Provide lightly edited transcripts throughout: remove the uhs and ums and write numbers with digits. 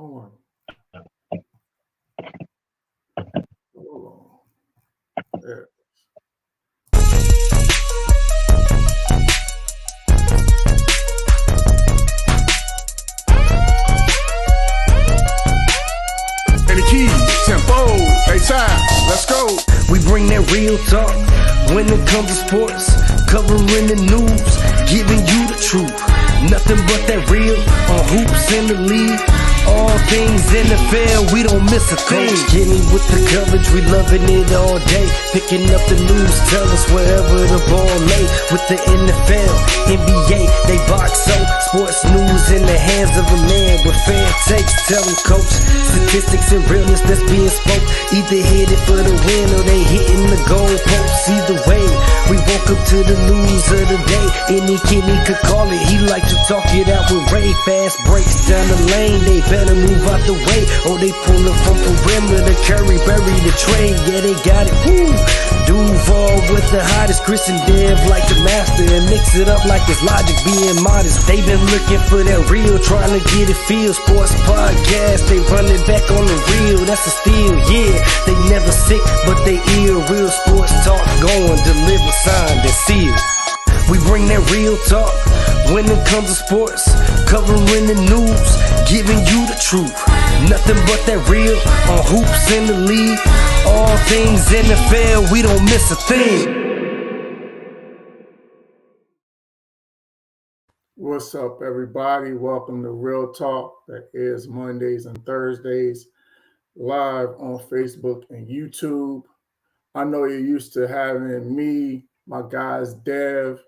on. Hold on. There. And the keys, tempo, they time, let's go. We bring that real talk when it comes to sports, covering the news, giving you the truth. Nothing but that real on hoops in the league. All things NFL, we don't miss a thing. Getting with the coverage, we loving it all day. Picking up the news, tell us wherever the ball lay. With the NFL, NBA, they box so. Sports news in the hands of a man with fair takes. Tell them, coach, statistics and realness that's being spoke. Either headed for the win or they hitting the goalposts. Either way, we woke up to the news of the day. Any kid he could call it, he like to talk it out with Ray. Fast breaks down the lane, they better move out the way, or they pulling from perimeter. Curry bury the trade, yeah they got it. Woo! Duval with the hottest, Chris and Dev like the master, and mix it up like it's Logic being modest. They been looking for that real, trying to get it feel. Sports podcast, they running back on the real. That's a steal, yeah. They never sick, but they ill. Real sports talk going, deliver signed and sealed. We bring that real talk when it comes to sports, covering the news, giving you the truth. Nothing but that real on hoops in the league. All things NFL, we don't miss a thing. What's up, everybody? Welcome to Real Talk. That is Mondays and Thursdays, live on Facebook and YouTube. I know you're used to having me, my guys Dev,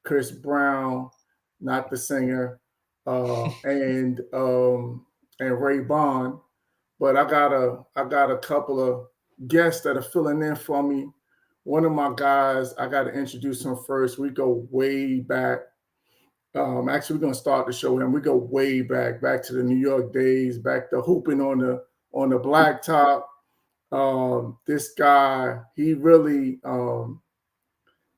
Chris Brown, not the singer, and Ray Bond. But I got a couple of guests that are filling in for me. One of my guys, I got to introduce him first. We go way back. Actually, we're gonna start the show with him. We go way back to the New York days, back to hooping on the blacktop. This guy, he really,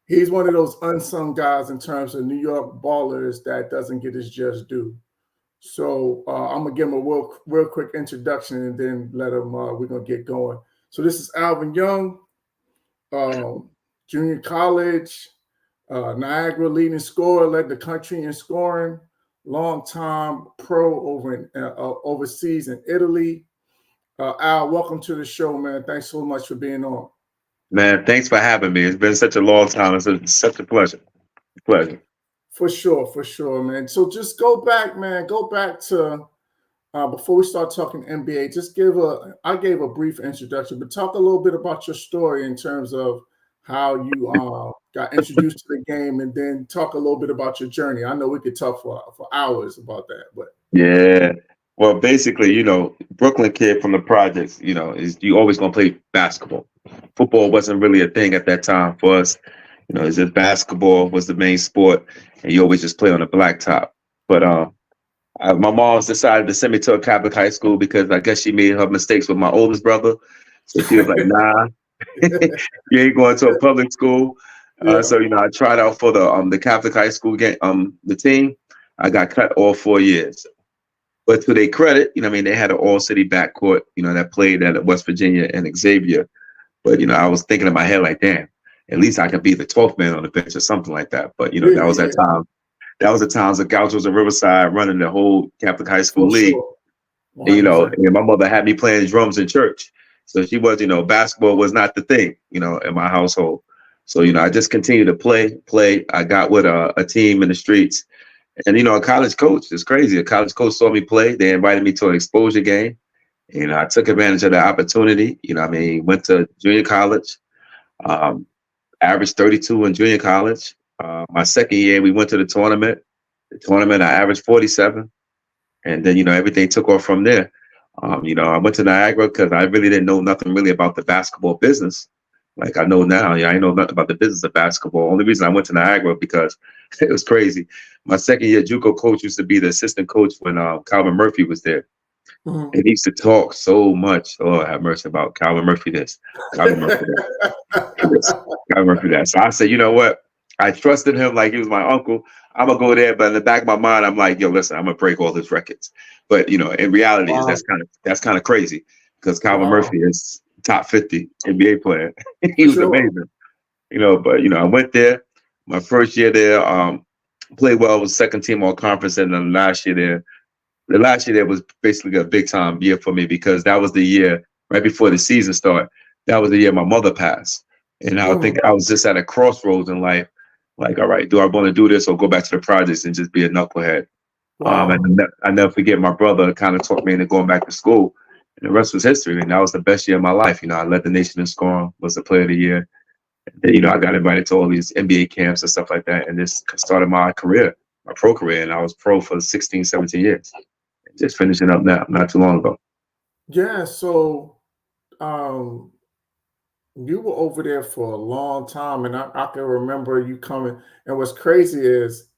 he's one of those unsung guys in terms of New York ballers that doesn't get his just due. So I'm gonna give him a real quick introduction and then let him. We're gonna get going. So this is Alvin Young, junior college. Niagara leading scorer, led the country in scoring, long-time pro over in overseas in Italy. Al, welcome to the show, man. Thanks so much for being on. Man, thanks for having me. It's been such a long time. It's such a pleasure. For sure, man. So just go back, man. Go back to before we start talking NBA. Just I gave a brief introduction, but talk a little bit about your story in terms of how you got introduced to the game, and then talk a little bit about your journey. I know we could talk for hours about that, but yeah. Well, basically, Brooklyn kid from the projects, is you always gonna play basketball. Football wasn't really a thing at that time for us. It's just basketball was the main sport, and you always just play on the blacktop. But my mom's decided to send me to a Catholic high school because I guess she made her mistakes with my oldest brother. So she was like, nah. You ain't going to a public school. So I tried out for the Catholic high school game, the team. I got cut all 4 years. But to their credit, they had an all-city backcourt, that played at West Virginia and Xavier. But I was thinking in my head like, damn, at least I could be the 12th man on the bench or something like that. But that was that time. That was the times the Gauchos of Riverside running the whole Catholic high school league. Sure. And my mother had me playing drums in church. So she was, basketball was not the thing, in my household. So, I just continued to play. I got with a team in the streets. And, a college coach, it's crazy. A college coach saw me play. They invited me to an exposure game. I took advantage of the opportunity. Went to junior college, averaged 32 in junior college. My second year, we went to the tournament. I averaged 47. And then, everything took off from there. I went to Niagara because I really didn't know nothing really about the basketball business. Like I know now, I know nothing about the business of basketball. Only reason I went to Niagara because it was crazy. My second year JUCO coach used to be the assistant coach when Calvin Murphy was there. Mm-hmm. And he used to talk so much. Oh, have mercy about Calvin Murphy this, Calvin Murphy that. Calvin Murphy that. So I said, you know what? I trusted him like he was my uncle. I'm gonna go there, but in the back of my mind, I'm like, yo, listen, I'm gonna break all his records. But you know, in reality, is Wow. that's kind of crazy because Calvin Wow. Murphy is top 50 NBA player. He For was sure. amazing. You know, but you know, I went there. My first year there, played well, was second team all conference, and then the last year there was basically a big time year for me because that was the year right before the season started. That was the year my mother passed, and I think I was just at a crossroads in life. Like, all right, do I want to do this or go back to the projects and just be a knucklehead? Wow. And I never forget my brother kind of talked me into going back to school, and the rest was history. And that was the best year of my life. You know, I led the nation in scoring, was the player of the year. And, you know, I got invited to all these NBA camps and stuff like that, and this started my career, my pro career, and I was pro for 16, 17 years. Just finishing up now, not too long ago. Yeah, so you were over there for a long time, and I can remember you coming. And what's crazy is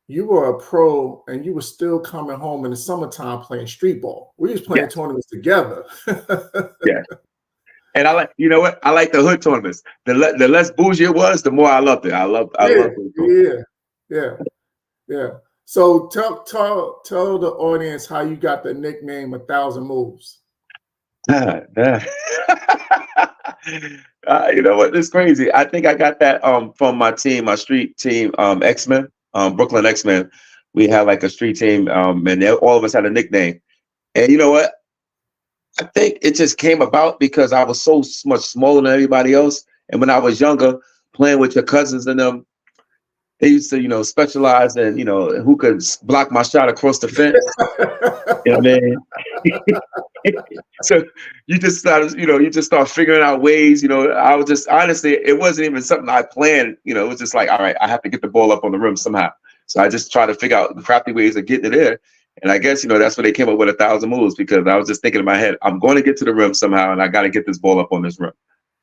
you were a pro, and you were still coming home in the summertime playing street ball. We was playing tournaments together. Yeah. And I like, you know what? I like the hood tournaments. The less bougie it was, the more I loved it. I love Yeah. So tell the audience how you got the nickname 1,000 Moves. You know what? It's crazy. I think I got that from my team, my street team, X-Men, Brooklyn X-Men. We had like a street team, and all of us had a nickname. And you know what? I think it just came about because I was so much smaller than everybody else. And when I was younger, playing with your cousins and them, they used to, you know, specialize in, you know, who could block my shot across the fence. You know what I mean? So you just start figuring out ways, you know. I was just, honestly, it wasn't even something I planned, you know. It was just like, all right, I have to get the ball up on the rim somehow. So I just tried to figure out the crafty ways of getting it there. And I guess, you know, that's where they came up with 1,000 moves, because I was just thinking in my head, I'm going to get to the rim somehow, and I got to get this ball up on this rim.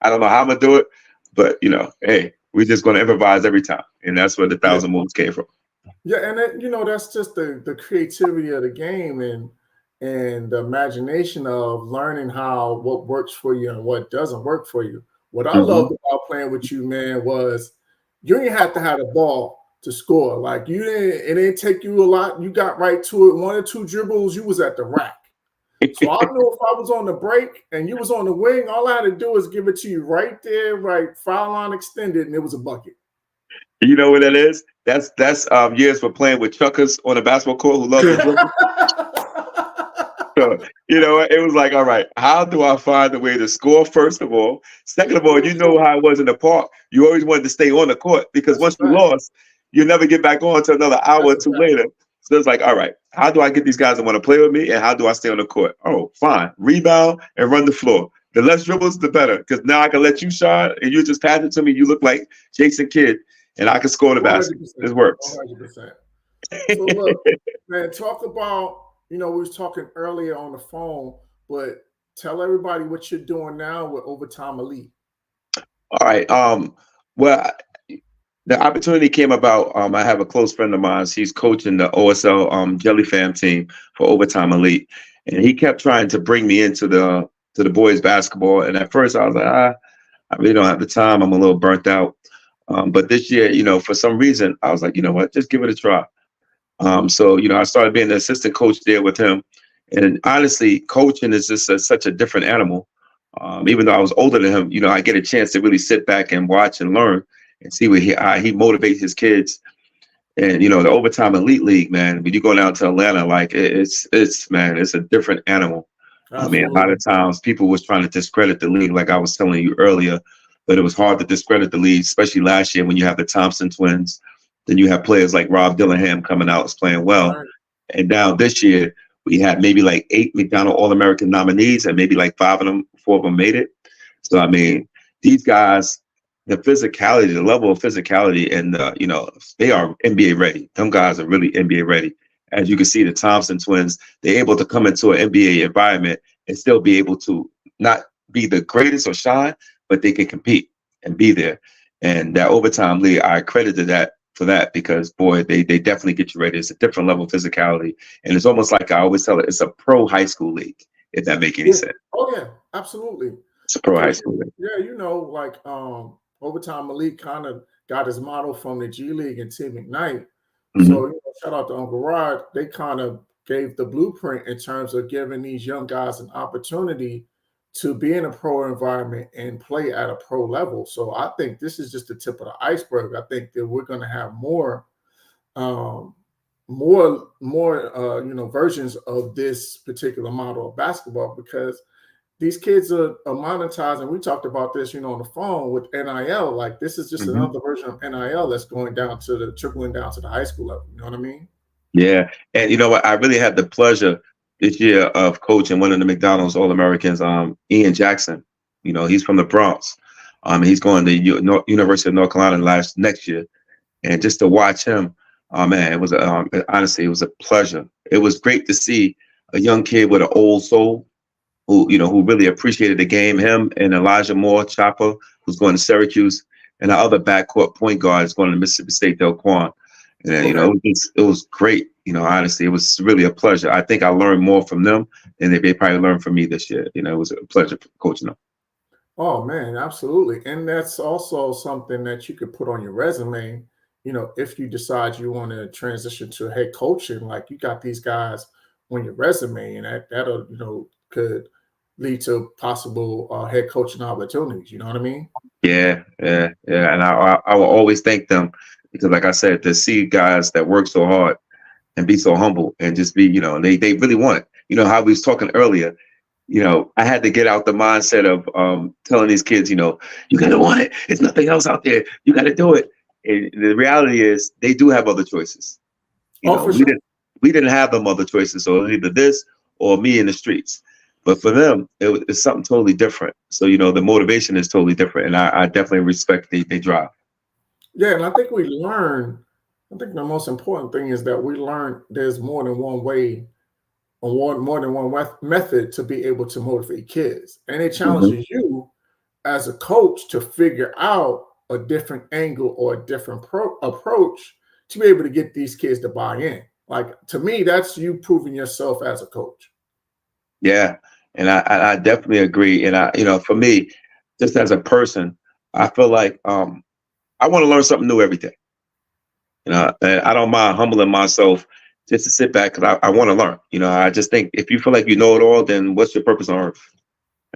I don't know how I'm going to do it, but, you know, hey, we're just going to improvise every time. And that's where the 1,000 moves came from. Yeah, and you know, that's just the creativity of the game and the imagination of learning what works for you and what doesn't work for you. What I loved about playing with you, man, was you didn't have to have the ball to score. Like, it didn't take you a lot. You got right to it. 1 or 2 dribbles, you was at the rack. So I knew if I was on the break and you was on the wing, all I had to do was give it to you right there, right, foul line extended, and it was a bucket. You know what that is? That's years for playing with chuckers on a basketball court who love to dribble. So, you know, it was like, all right, how do I find a way to score, first of all? Second of all, you know how it was in the park. You always wanted to stay on the court, because once you lost, you never get back on until another hour or two later. So it's like, all right, how do I get these guys to want to play with me, and how do I stay on the court? Oh, fine. Rebound and run the floor. The less dribbles, the better, because now I can let you shine, and you just pass it to me. You look like Jason Kidd, and I can score the basket. This works. 100%. So look, man, talk about, you know, we was talking earlier on the phone, but tell everybody what you're doing now with Overtime Elite. All right. Well, the opportunity came about. I have a close friend of mine. He's coaching the OSL Jelly Fam team for Overtime Elite, and he kept trying to bring me into the boys basketball. And at first, I was like, I really don't have the time. I'm a little burnt out. But this year, you know, for some reason, I was like, you know what, just give it a try. So, you know, I started being the assistant coach there with him. And honestly, coaching is just such a different animal. Even though I was older than him, you know, I get a chance to really sit back and watch and learn and see how he motivates his kids. And, you know, the Overtime Elite League, man, when you go down to Atlanta, like it's a different animal. Absolutely. I mean, a lot of times people was trying to discredit the league, like I was telling you earlier, but it was hard to discredit the league, especially last year when you have the Thompson twins. Then you have players like Rob Dillingham coming out playing well. Right. And now this year, we had maybe like 8 McDonald All-American nominees, and maybe like 4 of them made it. So, I mean, these guys, the physicality, the level of physicality, and, you know, they are NBA ready. Them guys are really NBA ready. As you can see, the Thompson twins, they're able to come into an NBA environment and still be able to not be the greatest or shine, but they can compete and be there. And that Overtime League, I credited that for that, because boy, they definitely get you ready. It's a different level of physicality, and it's almost like I always tell it, it's a pro high school league, if that makes any sense. Oh yeah, absolutely. It's a pro high school league. Yeah, you know, like Overtime Elite kind of got his model from the G League and Team Ignite. Mhm. So, shout out to Uncle Rod. They kind of gave the blueprint in terms of giving these young guys an opportunity to be in a pro environment and play at a pro level. So I think this is just the tip of the iceberg. I think that we're going to have more versions of this particular model of basketball, because these kids are monetizing. We talked about this, on the phone with NIL. Like, this is just Mhm. another version of NIL that's going down to trickling down to the high school level. You know what I mean? Yeah, and you know what? I really had the pleasure this year of coaching one of the McDonald's All-Americans, Ian Jackson. He's from the Bronx. He's going to University of North Carolina next year, and just to watch him, oh man, it was honestly, it was a pleasure. It was great to see a young kid with an old soul who really appreciated the game. Him and Elijah Moore, Chopper, who's going to Syracuse, and our other backcourt point guard is going to Mississippi State, Delquan. And it was great. Honestly, it was really a pleasure. I think I learned more from them than they probably learned from me this year. It was a pleasure coaching them. Oh man, absolutely. And that's also something that you could put on your resume, if you decide you want to transition to head coaching. Like, you got these guys on your resume, and that'll, could lead to possible head coaching opportunities. You know what I mean? Yeah. And I will always thank them, because like I said, to see guys that work so hard and be so humble and just be, they really want it. How we was talking earlier, I had to get out the mindset of telling these kids, you got to want it. There's nothing else out there. You got to do it. And the reality is they do have other choices. For sure. We didn't have them other choices. So either this or me in the streets. But for them, it's something totally different. So, the motivation is totally different. And I definitely respect the drive. Yeah, and I think the most important thing is that we learn there's more than one way or more than one method to be able to motivate kids. And it challenges you as a coach to figure out a different angle or a different approach to be able to get these kids to buy in. Like, to me, that's you proving yourself as a coach. Yeah, and I definitely agree. And for me, just as a person, I feel like I want to learn something new every day. And I don't mind humbling myself just to sit back, because I want to learn. I just think if you feel like you know it all, then what's your purpose on earth?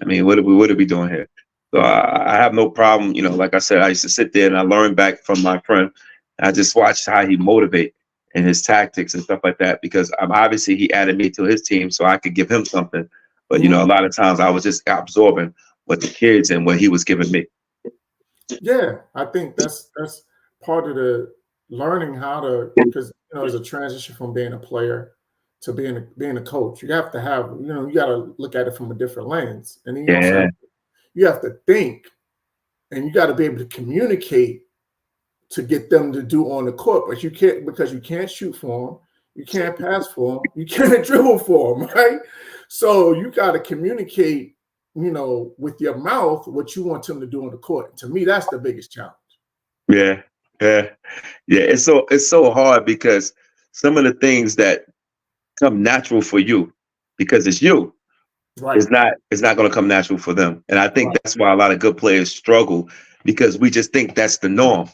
I mean, what are we doing here? So I have no problem. Like I said, I used to sit there and I learned back from my friend. I just watched how he motivate and his tactics and stuff like that, because obviously he added me to his team so I could give him something. But, a lot of times I was just absorbing what the kids and what he was giving me. Yeah, I think that's part of the learning how to, because there's a transition from being a player to being a coach. You have to have, you got to look at it from a different lens, and then you have to think, and you got to be able to communicate to get them to do on the court. But you can't, because you can't shoot for them, you can't pass for them, you can't dribble for them, right? So you got to communicate, with your mouth what you want them to do on the court. To me, that's the biggest challenge. Yeah. It's so hard, because some of the things that come natural for you because it's you, right, it's not going to come natural for them. And I think that's why a lot of good players struggle, because we just think that's the norm.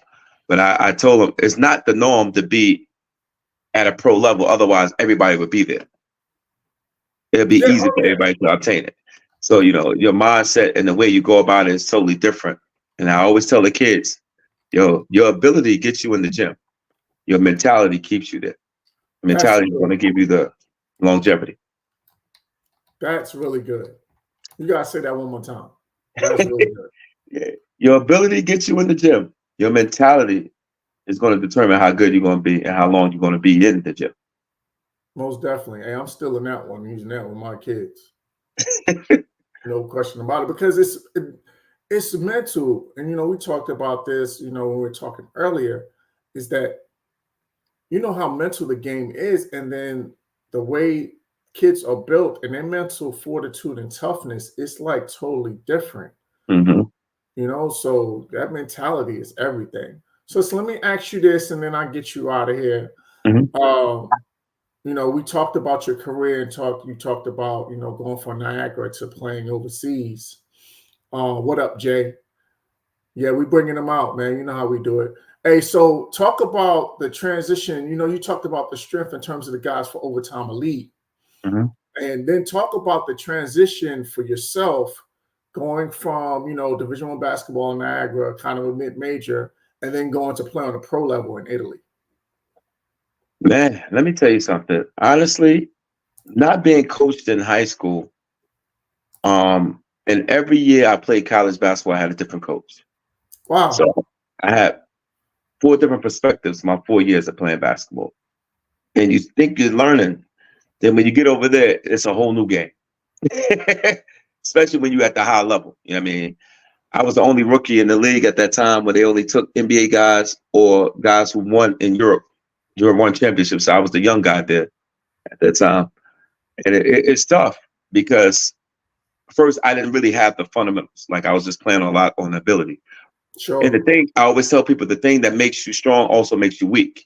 But I told them it's not the norm to be at a pro level. Otherwise, everybody would be there. It'll be easy for everybody to obtain it. So, your mindset and the way you go about it is totally different. And I always tell the kids, your ability gets you in the gym. Your mentality keeps you there. The mentality is going to give you the longevity. That's really good. You got to say that one more time. That's really good. Yeah. Your ability gets you in the gym. Your mentality is going to determine how good you're going to be and how long you're going to be in the gym. Most definitely. Hey, I'm still in that one, using that with my kids. No question about it, because it's mental. And, we talked about this, when we were talking earlier, is that, how mental the game is, and then the way kids are built and their mental fortitude and toughness, it's like totally different. So that mentality is everything. So let me ask you this, and then I'll get you out of here. We talked about your career, and you talked about, going from Niagara to playing overseas. What up, Jay? Yeah, we bringing them out, man. You know how we do it. Hey, so talk about the transition. You know, you talked about the strength in terms of the guys for Overtime Elite. Mhm. And then talk about the transition for yourself going from, you know, Division I basketball in Niagara, kind of a mid-major, and then going to play on a pro level in Italy. Man, let me tell you something. Honestly, not being coached in high school, and every year I played college basketball, I had a different coach. Wow. So I had 4 different perspectives my 4 years of playing basketball. And you think you're learning, then when you get over there, it's a whole new game. Especially when you're at the high level. You know what I mean? I was the only rookie in the league at that time where they only took NBA guys or guys who won in Europe. Europe won championships. So I was the young guy there at that time. And it's tough because first I didn't really have the fundamentals. Like I was just playing a lot on ability. Sure. And the thing, I always tell people, the thing that makes you strong also makes you weak.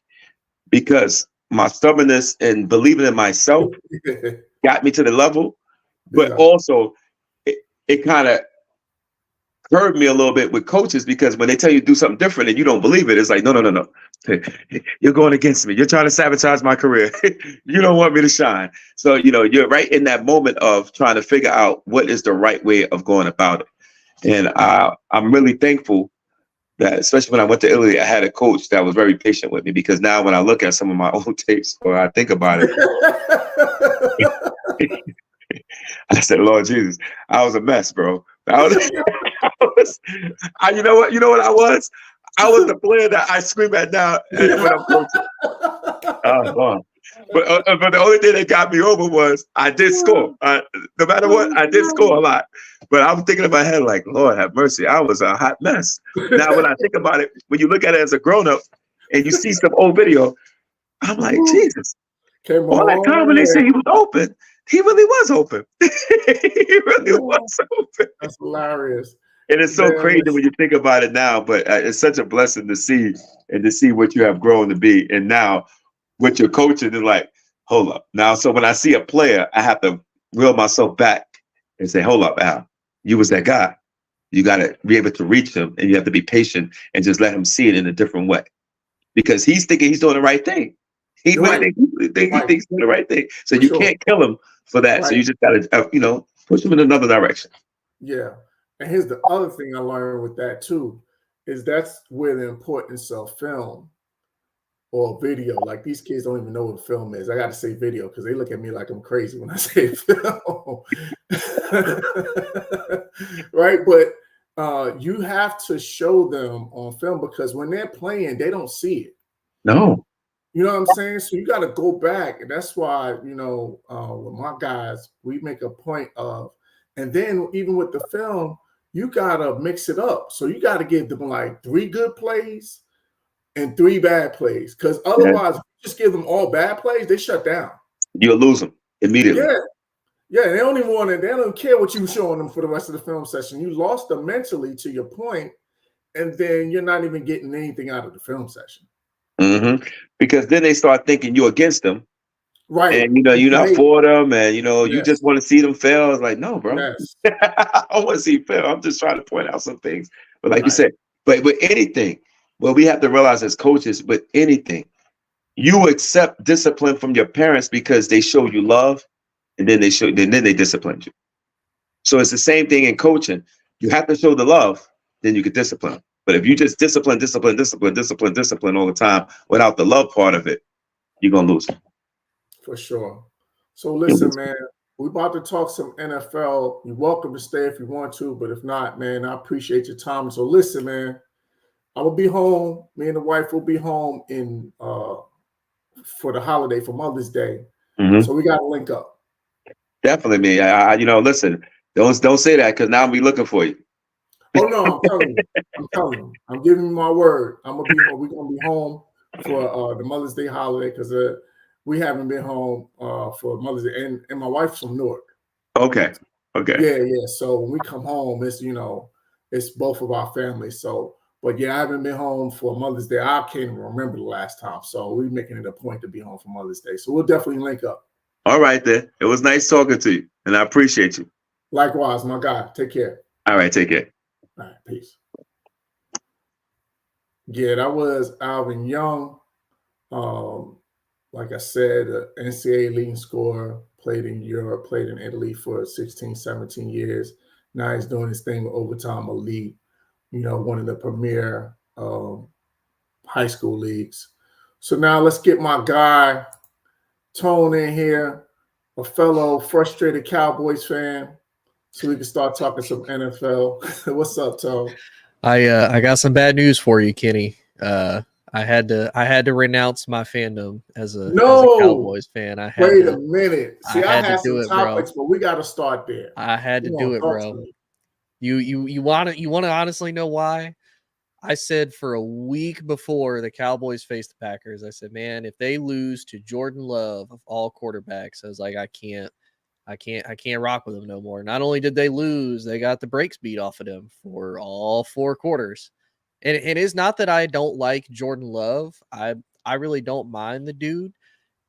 Because my stubbornness and believing in myself got me to the level, but also it kind of hurt me a little bit with coaches because when they tell you to do something different and you don't believe it, it's like, no. You're going against me. You're trying to sabotage my career. You don't want me to shine. So, you know, you're right in that moment of trying to figure out what is the right way of going about it. And I'm really thankful that, especially when I went to Italy, I had a coach that was very patient with me because now when I look at some of my old tapes or I think about it, I said, Lord Jesus, I was a mess, bro. You know what I was? I was the player that I scream at now when I'm coaching. But the only thing that got me over was I did score. No matter what, I did score a lot. But I was thinking in my head, like, Lord have mercy, I was a hot mess. Now, when I think about it, when you look at it as a grown-up and you see some old video, I'm like, Jesus. All that time when they say he was open, he really was open. He really was open. That's hilarious. And it's so crazy when you think about it now, but it's such a blessing to see and to see what you have grown to be. And now what you're coaching is like, hold up. Now, so when I see a player, I have to reel myself back and say, hold up, Al, you was that guy. You got to be able to reach him and you have to be patient and just let him see it in a different way because he's thinking he's doing the right thing. He thinks he's doing the right thing. So you can't kill him for that. Right. So you just got to, push him in another direction. Yeah. And here's the other thing I learned with that too, is that's where the importance of film or video. Like these kids don't even know what film is. I got to say video because they look at me like I'm crazy when I say film. Right. But you have to show them on film because when they're playing, they don't see it. No. You know what I'm saying? So you got to go back. And that's why, with my guys, we make a point of, and then even with the film, you got to mix it up. So you got to give them like 3 good plays and 3 bad plays. Because otherwise, if you just give them all bad plays, they shut down. You'll lose them immediately. Yeah. They don't even they don't care what you're showing them for the rest of the film session. You lost them mentally to your point, and then you're not even getting anything out of the film session. Mm-hmm. Because then they start thinking you're against them. Right. And you're not for them, and you just want to see them fail. It's like, no, bro. Yes. I want to see fail. I'm just trying to point out some things. But like you said, but with anything, well, we have to realize as coaches, with anything, you accept discipline from your parents because they show you love, and then they discipline you. So it's the same thing in coaching. You have to show the love, then you can discipline. But if you just discipline all the time without the love part of it, you're gonna lose. For sure. So listen, man, we're about to talk some NFL. You're welcome to stay if you want to, but if not, man, I appreciate your time. So listen, man, I will be home. Me and the wife will be home for the holiday, for Mother's Day. Mm-hmm. So we got to link up. Definitely, man. Listen, don't say that because now I'll be looking for you. Oh no, I'm telling you. I'm giving you my word. We're gonna be home for the Mother's Day holiday because we haven't been home for Mother's Day, and my wife's from Newark. Okay. Yeah. So when we come home, it's both of our families. So, but I haven't been home for Mother's Day. I can't even remember the last time. So we're making it a point to be home for Mother's Day. So we'll definitely link up. All right, then. It was nice talking to you, and I appreciate you. Likewise, my guy. Take care. All right, take care. All right, peace. Yeah, that was Alvin Young. Um, like I said, NCAA leading scorer, played in Europe, played in Italy for 16, 17 years. Now he's doing his thing with Overtime Elite, one of the premier high school leagues. So now let's get my guy, Tone, in here, a fellow frustrated Cowboys fan, so we can start talking some NFL. What's up, Tone? I got some bad news for you, Kenny. I had to renounce my fandom as a No, Cowboys fan. wait a minute. See, I had to had do some it, bro. topics, but we got to start there. I had to Come do on, it, talk to bro. me. You want to honestly know why? I said for a week before the Cowboys faced the Packers, I said, man, if they lose to Jordan Love of all quarterbacks, I was like, I can't rock with them no more. Not only did they lose, they got the brakes beat off of them for all 4 quarters. And it is not that I don't like Jordan Love. I really don't mind the dude.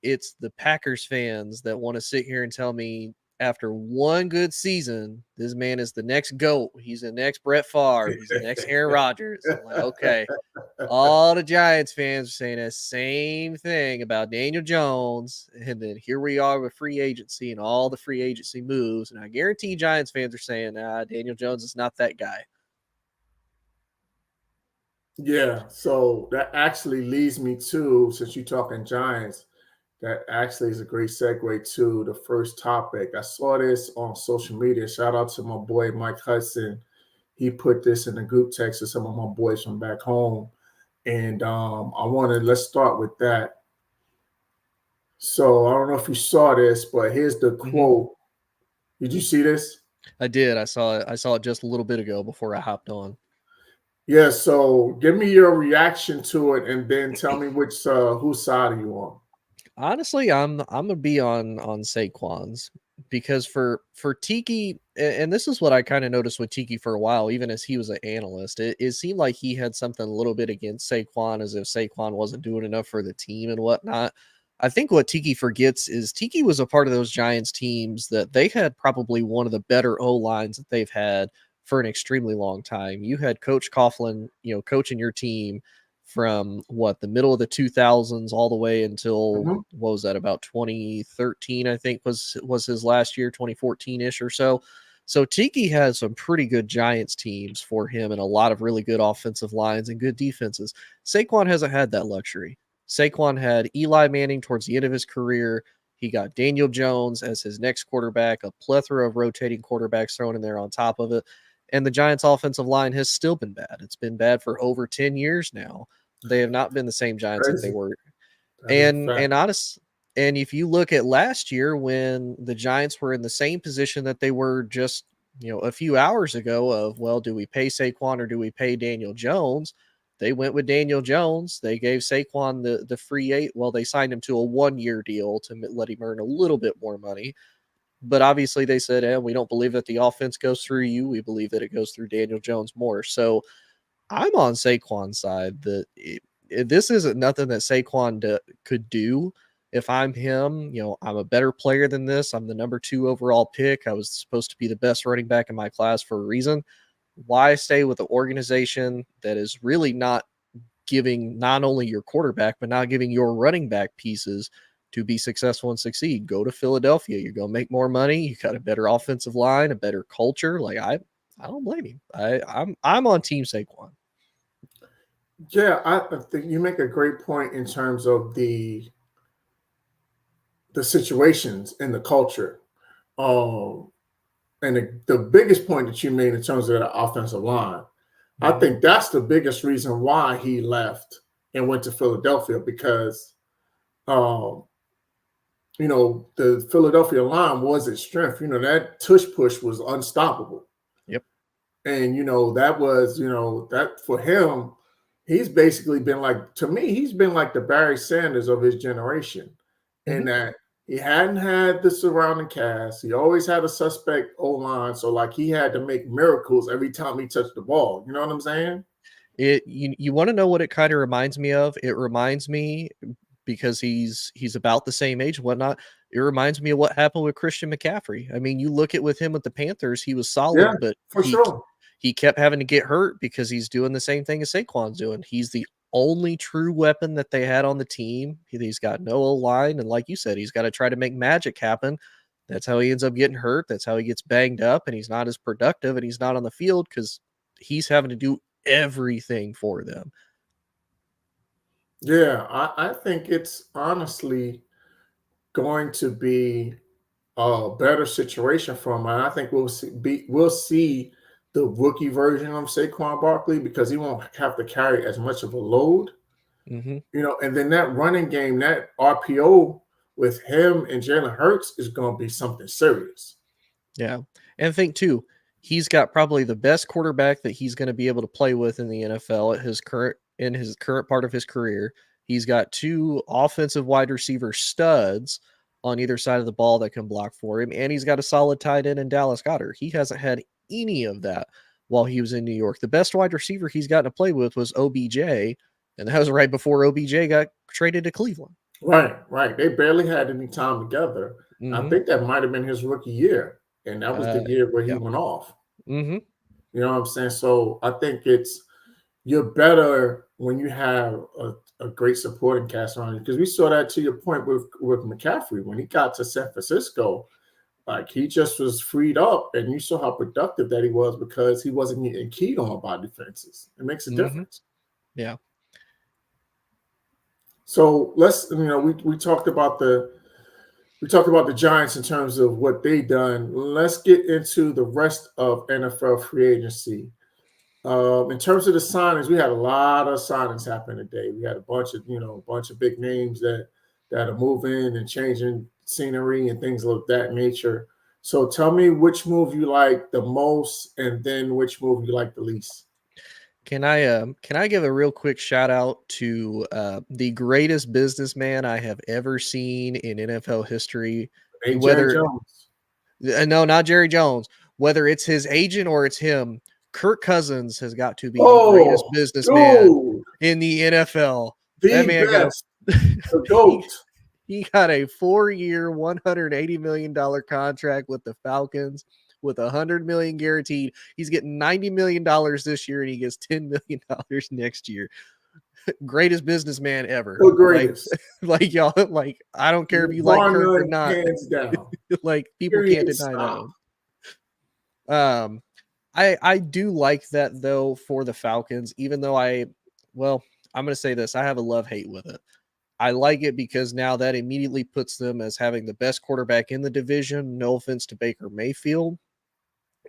It's the Packers fans that want to sit here and tell me after one good season, this man is the next GOAT. He's the next Brett Favre. He's the next Aaron Rodgers. I'm like, okay. All the Giants fans are saying the same thing about Daniel Jones. And then here we are with free agency and all the free agency moves. And I guarantee Giants fans are saying, Daniel Jones is not that guy. Yeah, so that actually leads me to, since you're talking Giants, that actually is a great segue to the first topic. I saw this on social media. Shout out to my boy Mike Hudson. He put this in the group text with some of my boys from back home. And let's start with that. So I don't know if you saw this, but here's the quote. Did you see this? I did. I saw it just a little bit ago before I hopped on. Yeah, so give me your reaction to it and then tell me whose side are you on? Honestly, I'm gonna be on Saquon's, because for Tiki, and this is what I kind of noticed with Tiki for a while, even as he was an analyst, it seemed like he had something a little bit against Saquon, as if Saquon wasn't doing enough for the team and whatnot. I think what Tiki forgets is Tiki was a part of those Giants teams that they had probably one of the better O lines that they've had for an extremely long time. You had Coach Coughlin, coaching your team from the middle of the 2000s all the way until what was that, about 2013, I think was his last year, 2014-ish or so. So Tiki has some pretty good Giants teams for him and a lot of really good offensive lines and good defenses. Saquon hasn't had that luxury. Saquon had Eli Manning towards the end of his career. He got Daniel Jones as his next quarterback, a plethora of rotating quarterbacks thrown in there on top of it. And the Giants' offensive line has still been bad. It's been bad for over 10 years now. They have not been the same Giants that they were. And if you look at last year, when the Giants were in the same position that they were just a few hours ago of, well, do we pay Saquon or do we pay Daniel Jones? They went with Daniel Jones. They gave Saquon the free eight. Well, they signed him to a 1-year deal to let him earn a little bit more money. But obviously they said, we don't believe that the offense goes through you. We believe that it goes through Daniel Jones more. So I'm on Saquon's side that this isn't nothing that Saquon could do. If I'm him, I'm a better player than this. I'm the number 2 overall pick. I was supposed to be the best running back in my class for a reason. Why stay with an organization that is really not giving not only your quarterback, but not giving your running back pieces to be successful and succeed? Go to Philadelphia. You're going to make more money. You got a better offensive line, a better culture. Like I don't blame him. I'm on Team Saquon. Yeah, I think you make a great point in terms of the situations and the culture. And the biggest point that you made in terms of the offensive line, I think that's the biggest reason why he left and went to Philadelphia, because the Philadelphia line was its strength. That tush push was unstoppable. Yep. And, that was, that for him, he's basically been he's been like the Barry Sanders of his generation, in that he hadn't had the surrounding cast. He always had a suspect O-line. So he had to make miracles every time he touched the ball. You know what I'm saying? You want to know what it kind of reminds me of? It reminds me, because he's about the same age and whatnot, it reminds me of what happened with Christian McCaffrey. I mean, you look at with him with the Panthers, he was solid, but for sure. he kept having to get hurt because he's doing the same thing as Saquon's doing. He's the only true weapon that they had on the team. He's got no O-line, and like you said, he's got to try to make magic happen. That's how he ends up getting hurt. That's how he gets banged up, and he's not as productive, and he's not on the field because he's having to do everything for them. Yeah, I think it's honestly going to be a better situation for him. And I think we'll see the rookie version of Saquon Barkley because he won't have to carry as much of a load. Mm-hmm. And then that running game, that RPO with him and Jalen Hurts is going to be something serious. Yeah. And think too, he's got probably the best quarterback that he's going to be able to play with in the NFL in his current part of his career. He's got 2 offensive wide receiver studs on either side of the ball that can block for him. And he's got a solid tight end in Dallas Goedert. He hasn't had any of that while he was in New York. The best wide receiver he's gotten to play with was OBJ. And that was right before OBJ got traded to Cleveland. Right. They barely had any time together. Mm-hmm. I think that might've been his rookie year. And that was the year where he went off. Mm-hmm. You know what I'm saying? So I think you're better when you have a great supporting cast on you. Because we saw that, to your point, with McCaffrey. When he got to San Francisco, like he just was freed up, and you saw how productive that he was because he wasn't getting keyed on by defenses. It makes a difference. Yeah. So let's, we talked about the Giants in terms of what they done. Let's get into the rest of NFL free agency. In terms of the signings, we had a lot of signings happen today. We had a bunch of big names that are moving and changing scenery and things of that nature. So tell me which move you like the most, and then which move you like the least. Can I give a real quick shout out to the greatest businessman I have ever seen in NFL history? Hey, Jerry Jones. No, not Jerry Jones. Whether it's his agent or it's him, Kirk Cousins has got to be the greatest businessman in the NFL. That man best. The GOAT. He got a 4-year, $180 million contract with the Falcons with $100 million guaranteed. He's getting $90 million this year, and he gets $10 million next year. Greatest businessman ever. The greatest. Like y'all, like I don't care if you like Kirk or not. Hands down. Like people can't deny that. I do like that though for the Falcons, even though I'm going to say this. I have a love-hate with it. I like it because now that immediately puts them as having the best quarterback in the division. No offense to Baker Mayfield,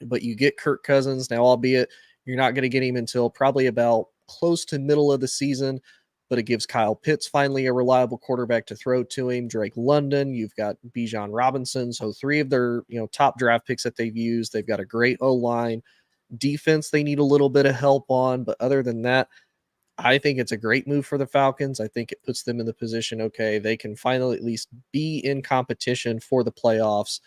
but you get Kirk Cousins now, albeit you're not going to get him until probably about close to middle of the season, but it gives Kyle Pitts finally a reliable quarterback to throw to him. Drake London, you've got Bijan Robinson. So 3 of their top draft picks that they've used. They've got a great O-line. Defense they need a little bit of help on, but other than that, I think it's a great move for the Falcons. I think it puts them in the position, okay, they can finally at least be in competition for the playoffs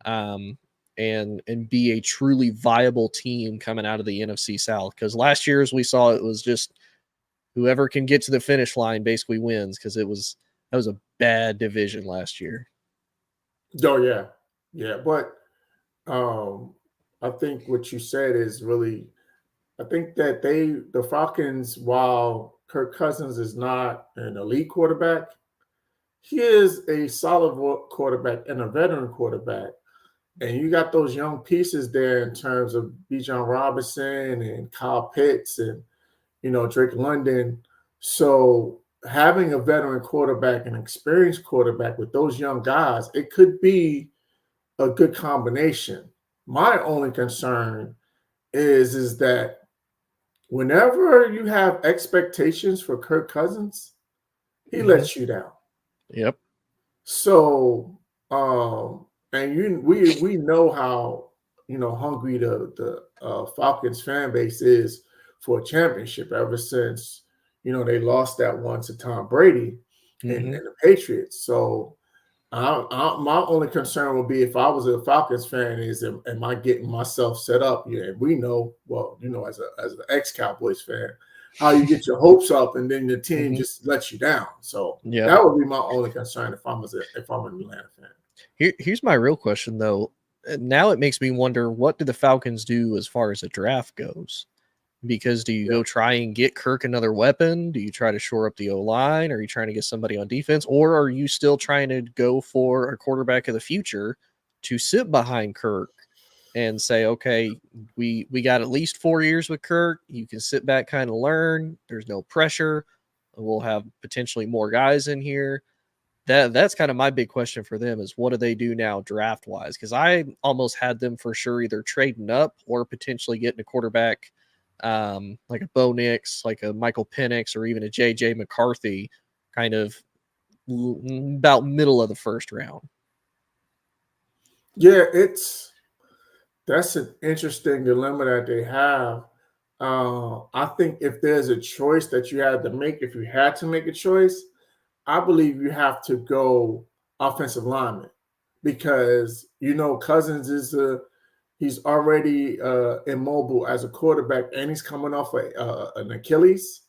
and be a truly viable team coming out of the NFC South. Because last year, as we saw, it was just whoever can get to the finish line basically wins, because that was a bad division last year. Oh, yeah. Yeah, but I think what you said is really – I think that the Falcons, while Kirk Cousins is not an elite quarterback, he is a solid quarterback and a veteran quarterback. And you got those young pieces there in terms of Bijan Robinson and Kyle Pitts and, Drake London. So having a veteran quarterback and experienced quarterback with those young guys, it could be a good combination. My only concern is that whenever you have expectations for Kirk Cousins, he lets you down. Yep. So, and we know how hungry the Falcons fan base is for a championship ever since they lost that one to Tom Brady and the Patriots. So, my only concern would be if I was a Falcons fan is am I getting myself set up? Yeah, we know, as an ex-Cowboys fan, how you get your hopes up and then the team just lets you down. So that would be my only concern if I'm an Atlanta fan. Here's my real question though. now it makes me wonder, what do the Falcons do as far as the draft goes? Because do you go try and get Kirk another weapon? Do you try to shore up the O-line? Are you trying to get somebody on defense? Or are you still trying to go for a quarterback of the future to sit behind Kirk and say, okay, we got at least 4 years with Kirk. You can sit back, kind of learn. There's no pressure. We'll have potentially more guys in here. That's kind of my big question for them is, what do they do now draft wise? Because I almost had them for sure either trading up or potentially getting a quarterback like a Bo Nix, like a Michael Penix, or even a JJ McCarthy, kind of about middle of the first round. Yeah, that's an interesting dilemma that they have. I think if there's a choice that you had to make, if you had to make a choice, I believe you have to go offensive lineman, because Cousins he's already immobile as a quarterback, and he's coming off an Achilles.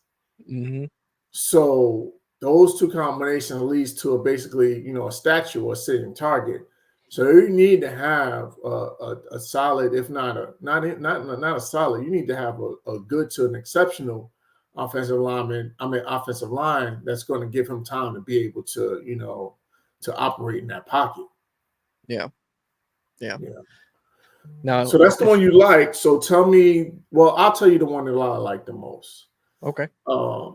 Mm-hmm. So those two combinations leads to basically a statue or sitting target. So you need to have a solid, if not a solid, you need to have a good to an exceptional offensive line that's going to give him time to be able to to operate in that pocket. Yeah. Now, so that's the one you like. So tell me, well, I'll tell you the one that I like the most. Okay. I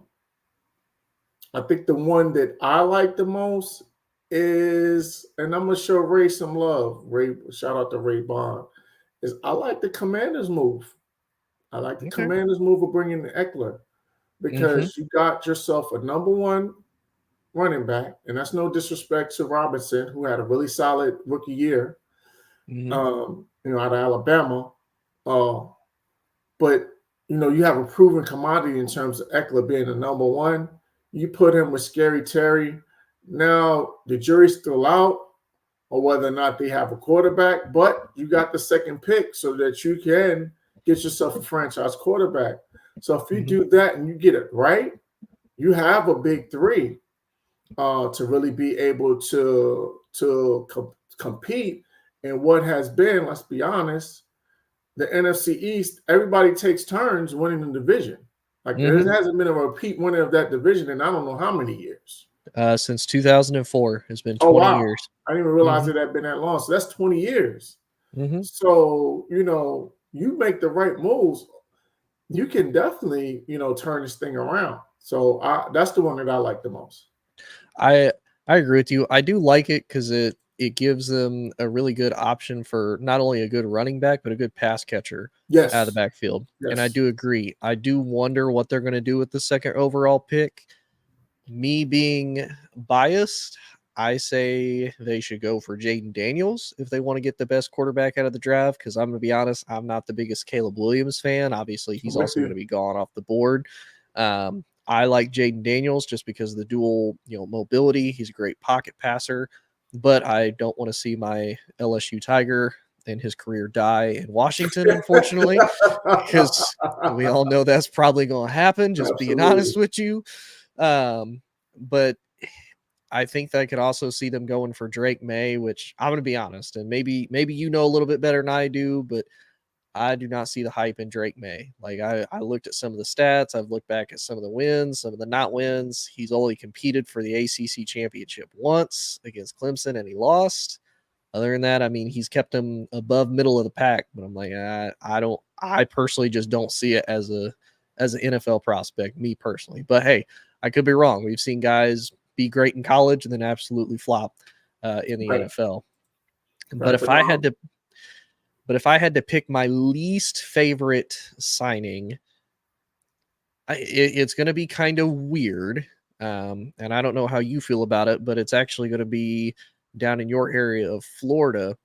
think the one that I like the most is, and I'm gonna show Ray some love. Ray, shout out to Ray Bond. Is I like the Commanders move. I like the Commanders move of bringing in Eckler, because you got yourself a number one running back, and that's no disrespect to Robinson, who had a really solid rookie year, out of Alabama. But you have a proven commodity in terms of Eckler being the number one. You put him with Scary Terry. Now the jury's still out on whether or not they have a quarterback, but you got the second pick so that you can get yourself a franchise quarterback. So if you do that and you get it right, you have a big three to really be able to compete in what has been, let's be honest, the NFC East. Everybody takes turns winning the division. Like there hasn't been a repeat winner of that division in I don't know how many years. Since 2004, it's been 20 years. I didn't even realize it had been that long. So that's 20 years. So, you make the right moves, you can definitely, turn this thing around. So that's the one that I like the most. I agree with you. I do like it because it gives them a really good option for not only a good running back, but a good pass catcher out of the backfield. Yes. And I do agree. I do wonder what they're going to do with the second overall pick. Me being biased, I say they should go for Jaden Daniels if they want to get the best quarterback out of the draft, because I'm going to be honest, I'm not the biggest Caleb Williams fan. Obviously, he's also going to be gone off the board. I like Jaden Daniels just because of the dual mobility. He's a great pocket passer, but I don't want to see my LSU Tiger and his career die in Washington, unfortunately, because we all know that's probably going to happen, just being honest with you. But I think that I could also see them going for Drake May, which I'm going to be honest, and maybe you know a little bit better than I do, but I do not see the hype in Drake May. Like I looked at some of the stats. I've looked back at some of the wins, some of the not wins. He's only competed for the ACC championship once against Clemson, and he lost. Other than that, I mean, he's kept them above middle of the pack, but I'm like, I personally just don't see it as an NFL prospect, me personally. But hey, I could be wrong. We've seen guys be great in college and then absolutely flop in the NFL. But if I had to pick my least favorite signing, it's going to be kind of weird. And I don't know how you feel about it, but it's actually going to be down in your area of Florida.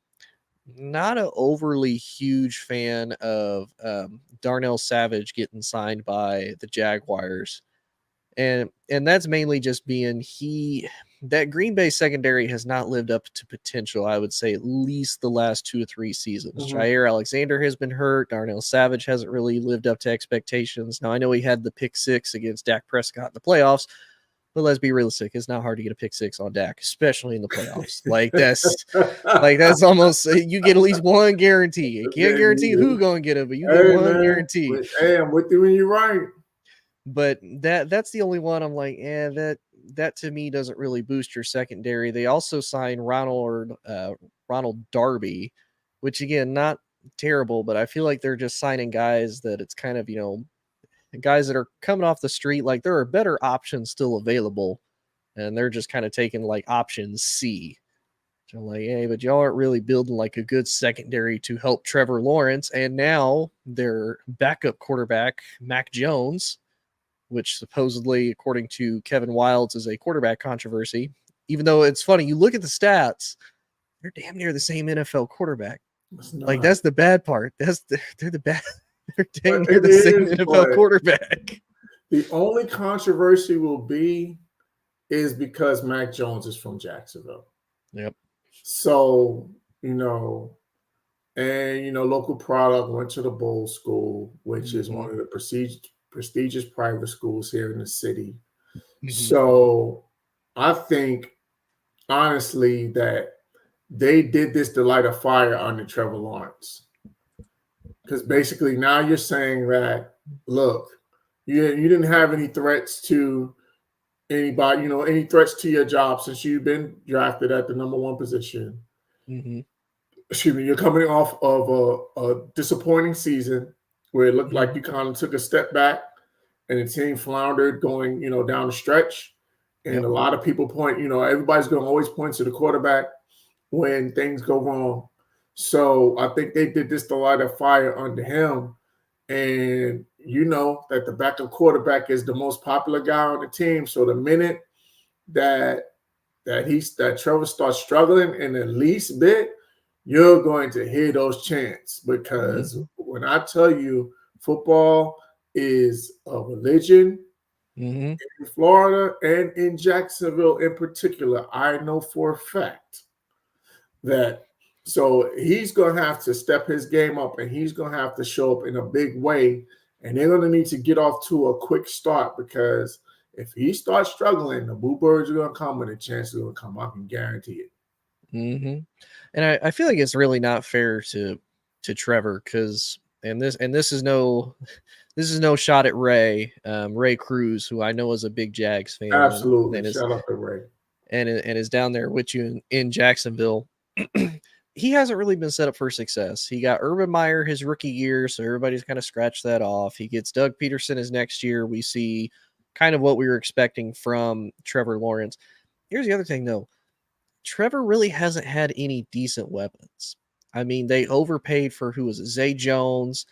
Not an overly huge fan of Darnell Savage getting signed by the Jaguars. And that's mainly just being that Green Bay secondary has not lived up to potential, I would say, at least the last 2 to 3 seasons. Jair Alexander has been hurt. Darnell Savage hasn't really lived up to expectations. Now, I know he had the pick 6 against Dak Prescott in the playoffs, But let's be realistic. It's not hard to get a pick six on Dak, especially in the playoffs. That's almost you get at least one guarantee. You can't guarantee who gonna get it, but you get one guarantee. Hey, I'm with you when you're right. But that's the only one I'm like, that to me doesn't really boost your secondary. They also signed Ronald Darby, which again, not terrible, but I feel like they're just signing guys that it's kind of, guys that are coming off the street. Like there are better options still available, and they're just kind of taking like option C. So I'm like, hey, but y'all aren't really building like a good secondary to help Trevor Lawrence. And now their backup quarterback, Mac Jones, which supposedly, according to Kevin Wildes, is a quarterback controversy. Even though it's funny, you look at the stats, they're damn near the same NFL quarterback. Like that's the bad part. They're the bad. They're damn near the same NFL quarterback. The only controversy will be is because Mac Jones is from Jacksonville. Yep. So, local product, went to the Bowl School, which is one of the prestigious private schools here in the city. Mm-hmm. So I think, honestly, that they did this to light a fire under Trevor Lawrence. Because basically now you're saying that, look, you didn't have any threats to anybody, any threats to your job since you've been drafted at the number one position. Mm-hmm. Excuse me, you're coming off of a disappointing season where it looked like you kind of took a step back and the team floundered going, down the stretch. And a lot of people point, everybody's going to always point to the quarterback when things go wrong. So I think they did this to light a fire under him. And that the backup quarterback is the most popular guy on the team. So the minute that Trevor starts struggling in the least bit, you're going to hear those chants. Because when I tell you football is a religion in Florida and in Jacksonville in particular, I know for a fact that so he's going to have to step his game up and he's going to have to show up in a big way. And they're going to need to get off to a quick start because if he starts struggling, the Boo Birds are going to come and the chances are going to come. I can guarantee it. Mm-hmm. And I feel like it's really not fair to Trevor because this is no shot at Ray Cruz, who I know is a big Jags fan. Absolutely, shout out to Ray, and is down there with you in Jacksonville. He hasn't really been set up for success. He got Urban Meyer his rookie year, so everybody's kind of scratched that off. He gets Doug Peterson his next year. We see kind of what we were expecting from Trevor Lawrence. Here's the other thing, though. Trevor really hasn't had any decent weapons. I mean, they overpaid for Zay Jones.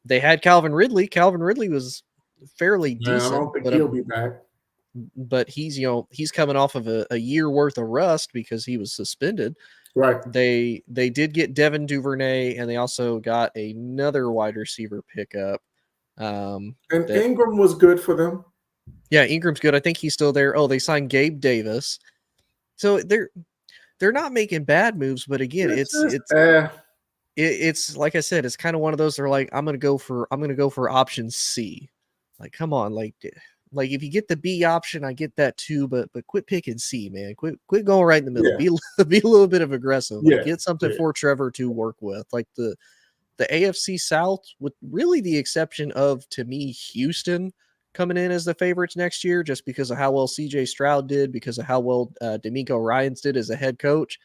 They had Calvin Ridley. Calvin Ridley was fairly decent. I don't think he'll be back. But he's coming off of a year worth of rust because he was suspended. Right. They did get Devin Duvernay, and they also got another wide receiver pickup. Ingram was good for them. Yeah, Ingram's good. I think he's still there. Oh, they signed Gabe Davis. So they're not making bad moves, but again, it's like I said, it's kind of one of those. They're like, I'm gonna go for option C. Like, come on, like if you get the B option, I get that too, but quit picking C, man. Quit going right in the middle. Yeah. Be a little bit of aggressive. Like, get something for Trevor to work with. Like the AFC South, with really the exception of, to me, Houston coming in as the favorites next year, just because of how well CJ Stroud did, because of how well D'Amico Ryans did as a head coach.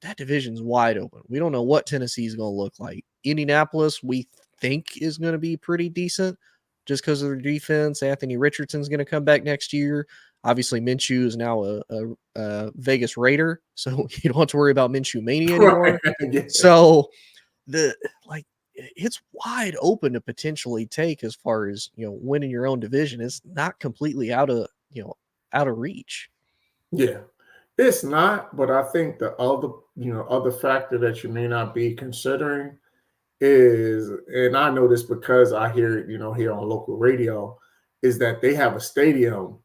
That division's wide open. We don't know what Tennessee is going to look like. Indianapolis, we think, is going to be pretty decent just because of their defense. Anthony Richardson's going to come back next year. Obviously, Minshew is now a Vegas Raider, so you don't have to worry about Minshew mania anymore. Yeah. So it's wide open to potentially take as far as winning your own division. It's not completely out of reach. Yeah, it's not. But I think the other factor that you may not be considering is, and I know this because I hear it, here on local radio, is that they have a stadium.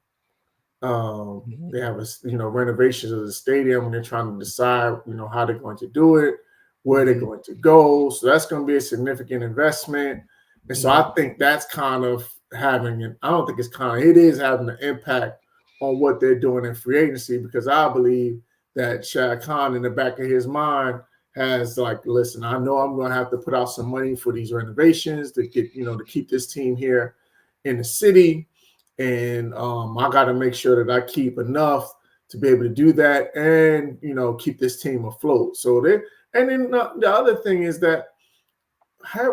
They have renovations of the stadium, and they're trying to decide, how they're going to do it, where they're going to go. So that's going to be a significant investment. And so I think that's kind of it is having an impact on what they're doing in free agency, because I believe that Shad Khan in the back of his mind has like, listen, I know I'm going to have to put out some money for these renovations to get, to keep this team here in the city. And I got to make sure that I keep enough to be able to do that and, keep this team afloat. So and then the other thing is that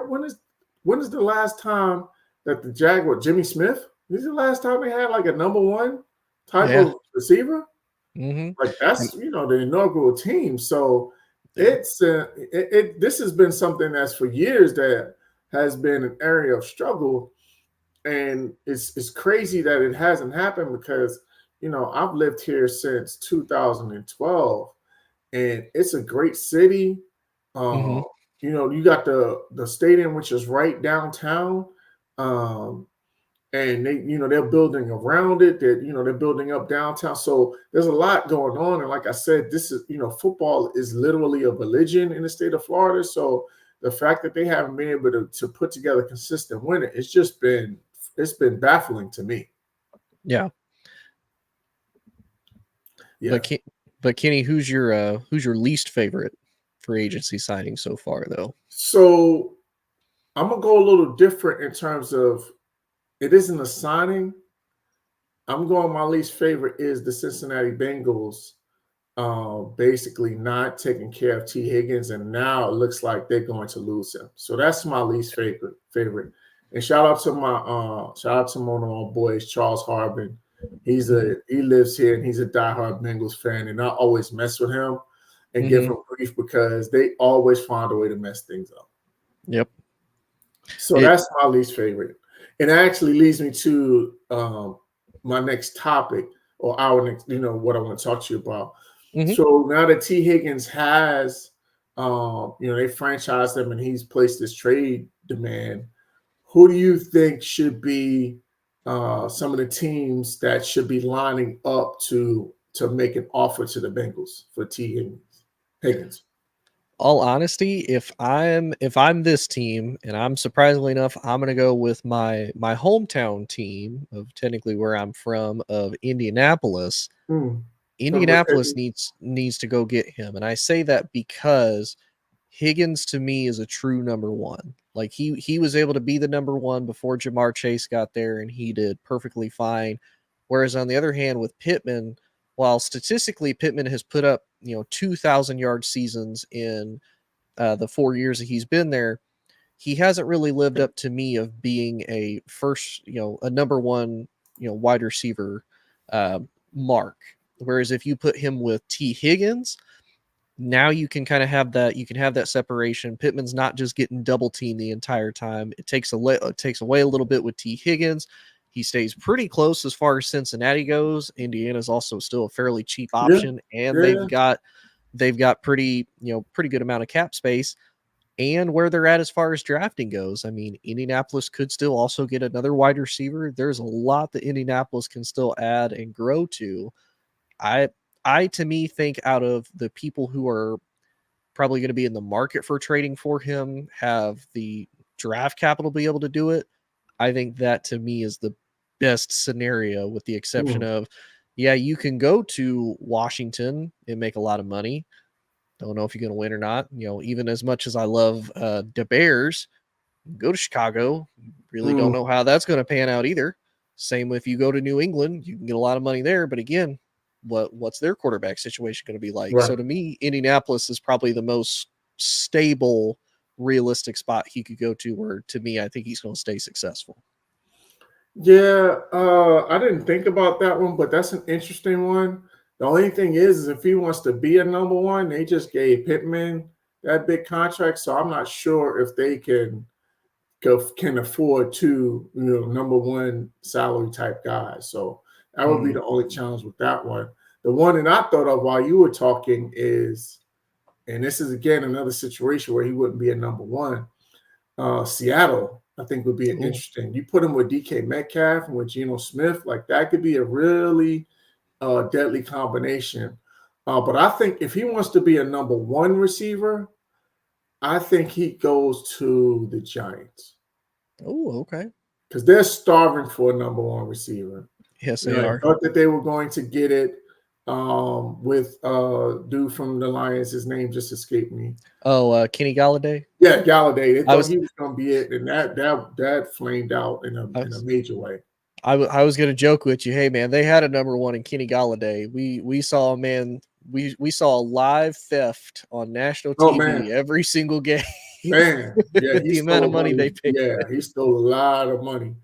when is the last time that the Jaguar, Jimmy Smith, this is the last time they had like a number one type of receiver? Like that's, the inaugural team. So it's this has been something that's for years that has been an area of struggle. And it's crazy that it hasn't happened because, I've lived here since 2012 and it's a great city. You got the stadium, which is right downtown. And they're building around it. They're building up downtown. So there's a lot going on. And like I said, this is, football is literally a religion in the state of Florida. So the fact that they haven't been able to put together consistent winning, it's been baffling to me. Yeah. But Kenny, who's your least favorite free agency signing so far, though? So I'm gonna go a little different in terms of it isn't a signing. I'm going, my least favorite is the Cincinnati Bengals basically not taking care of T. Higgins, and now it looks like they're going to lose him. So that's my least favorite. And shout out to one of my boys, Charles Harbin. He lives here and he's a diehard Bengals fan, and I always mess with him and give him grief because they always find a way to mess things up. Yep. So that's my least favorite. And it actually leads me to my next topic, or our next, what I want to talk to you about. So now that T. Higgins has, they franchised him and he's placed this trade demand, who do you think should be some of the teams that should be lining up to make an offer to the Bengals for T. Higgins? All honesty, if I'm this team, and I'm surprisingly enough, I'm going to go with my hometown team of technically where I'm from, of Indianapolis. Indianapolis needs to go get him, and I say that because Higgins to me is a true number one. Like he was able to be the number one before Jamar Chase got there, and he did perfectly fine. Whereas on the other hand, with Pittman, while statistically Pittman has put up 2,000-yard seasons in the 4 years that he's been there, he hasn't really lived up to me of being a a number one wide receiver mark. Whereas if you put him with T. Higgins, now you can kind of have that. You can have that separation. Pittman's not just getting double teamed the entire time. It takes away a little bit with T. Higgins. He stays pretty close as far as Cincinnati goes. Indiana's also still a fairly cheap option, and they've got pretty good amount of cap space. And where they're at as far as drafting goes, I mean, Indianapolis could still also get another wide receiver. There's a lot that Indianapolis can still add and grow to. I to me think out of the people who are probably going to be in the market for trading for him, have the draft capital to be able to do it. I think that to me is the best scenario, with the exception of, you can go to Washington and make a lot of money. Don't know if you're going to win or not. Even as much as I love the Bears, go to Chicago. Really don't know how that's going to pan out either. Same if you go to New England, you can get a lot of money there. But again, what's their quarterback situation going to be like? Right. So to me, Indianapolis is probably the most stable, realistic spot he could go to, where to me, I think he's going to stay successful. Yeah, I didn't think about that one, but that's an interesting one. The only thing is if he wants to be a number one, they just gave Pittman that big contract, so I'm not sure if they can afford two, number one salary type guys. So that would be the only challenge with that one. The one that I thought of while you were talking is, and this is again another situation where he wouldn't be a number one. Seattle, I think, would be an interesting. You put him with DK Metcalf and with Geno Smith, like that could be a really deadly combination. But I think if he wants to be a number one receiver, I think he goes to the Giants. Oh, okay. Because they're starving for a number one receiver. Yes, You they know, I are. thought that they were going to get it with dude from the Lions. His name just escaped me. Oh, Kenny Galladay. Yeah, Galladay. They I thought was he was going to be it, and that flamed out in I a was major way. I was gonna joke with you. Hey man, they had a number one in Kenny Galladay. We saw a man. We saw a live theft on national Oh man, TV every single game. yeah, he The amount of stole money money. they paid. Yeah, he stole a lot of money.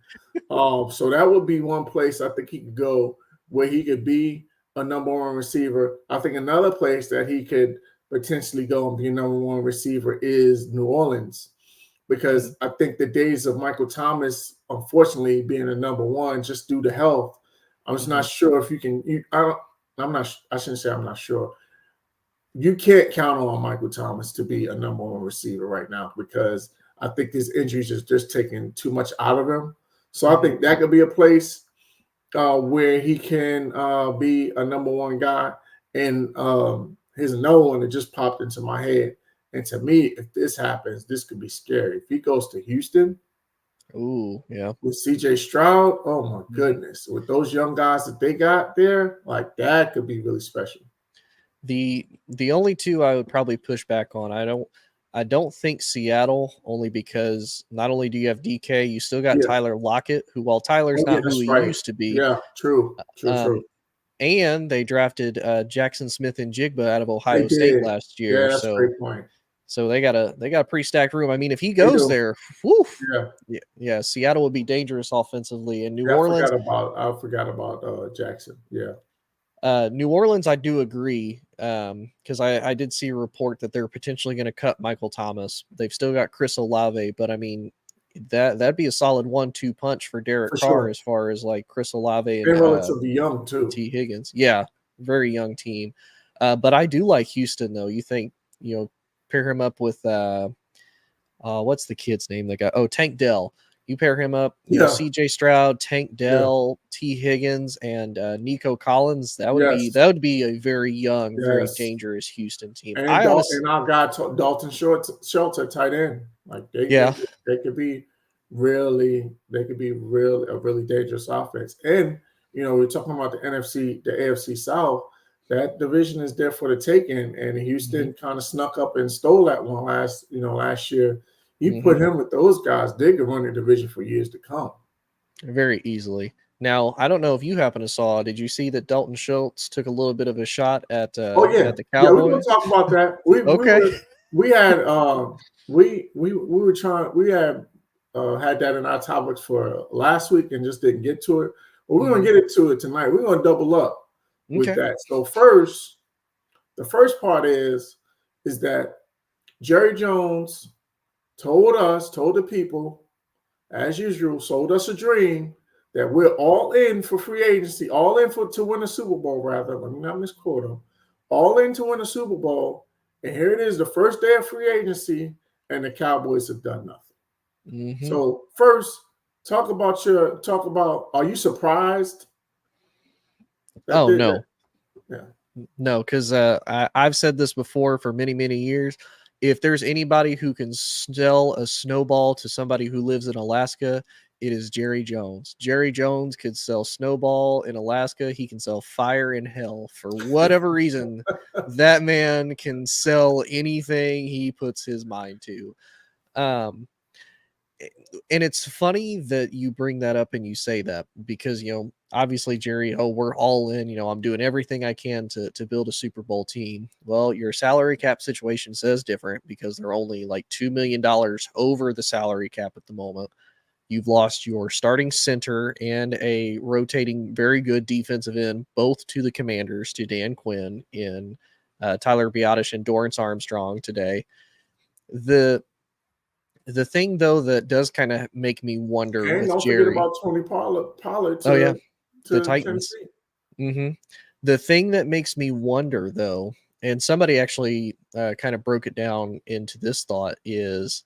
So that would be one place I think he could go where he could be a number one receiver. I think another place that he could potentially go and be a number one receiver is New Orleans, because I think the days of Michael Thomas, unfortunately, being a number one just due to health, I'm just not sure if you can. I'm not. I shouldn't say I'm not sure. You can't count on Michael Thomas to be a number one receiver right now because I think his injuries is just taking too much out of him. So I think that could be a place where he can be a number one guy. And here's another one that just popped into my head. And to me, if this happens, this could be scary. If he goes to Houston Ooh, yeah. with CJ Stroud, oh my goodness, with those young guys that they got there, like that could be really special. The only two I would probably push back on. I don't think Seattle, only because not only do you have DK, you still got Yeah. Tyler Lockett, who while Tyler's Oh, yeah, not who that's he right. used to be, Yeah, true. and they drafted Jackson Smith and Jigba out of They Ohio State did. last year. Yeah, that's a So great point. they got a pretty stacked room. I mean, if he They goes do. there, whew, Yeah. yeah, Seattle would be dangerous offensively. And New Yeah, Orleans, I forgot about Jackson. Yeah. New Orleans, I do agree, because I did see a report that they're potentially going to cut Michael Thomas. They've still got Chris Olave, but I mean that'd be a solid 1-2 punch for Derek For Carr sure. as far as like Chris Olave They're and relatively young too. T Higgins. Yeah, very young team. But I do like Houston though. You think pair him up with what's the kid's name? Tank Dell. You pair him up, Yeah. CJ Stroud, Tank Dell, T Higgins, and Nico Collins. That would be a very young, very Yes. dangerous Houston team. And I honestly, and our guy Dalton Schultz at tight end. Like they could be really a really dangerous offense. And we're talking about the AFC South. That division is there for the taking, and Houston kind of snuck up and stole that one last year. You put him with those guys, they could run the division for years to come. Very easily. Now, I don't know if you happen to saw. Did you see that Dalton Schultz took a little bit of a shot at the Cowboys? Yeah, we're gonna talk about that. We had that in our topics for last week and just didn't get to it. But we're gonna get into it tonight. We're gonna double up with that. So the first part is that Jerry Jones told the people, as usual, sold us a dream that we're all in for free agency, all in to win a Super Bowl, rather. Let me not misquote him. All in to win a Super Bowl. And here it is, the first day of free agency, and the Cowboys have done nothing. So first, talk about, are you surprised? Oh, no. Yeah. No, because I've said this before for many, many years. If there's anybody who can sell a snowball to somebody who lives in Alaska, it is Jerry Jones. Jerry Jones could sell snowball in Alaska. He can sell fire in hell. For whatever reason, that man can sell anything he puts his mind to. And it's funny that you bring that up and you say that because, obviously, Jerry, we're all in, I'm doing everything I can to build a Super Bowl team. Well, your salary cap situation says different because they're only like $2 million over the salary cap at the moment. You've lost your starting center and a rotating, very good defensive end, both to the Commanders, to Dan Quinn in Tyler Biadasz and Dorrance Armstrong today. The thing, though, that does kind of make me wonder and with don't Jerry. Forget about Tony Pollard. The Titans. The thing that makes me wonder, though, and somebody actually kind of broke it down into this thought, is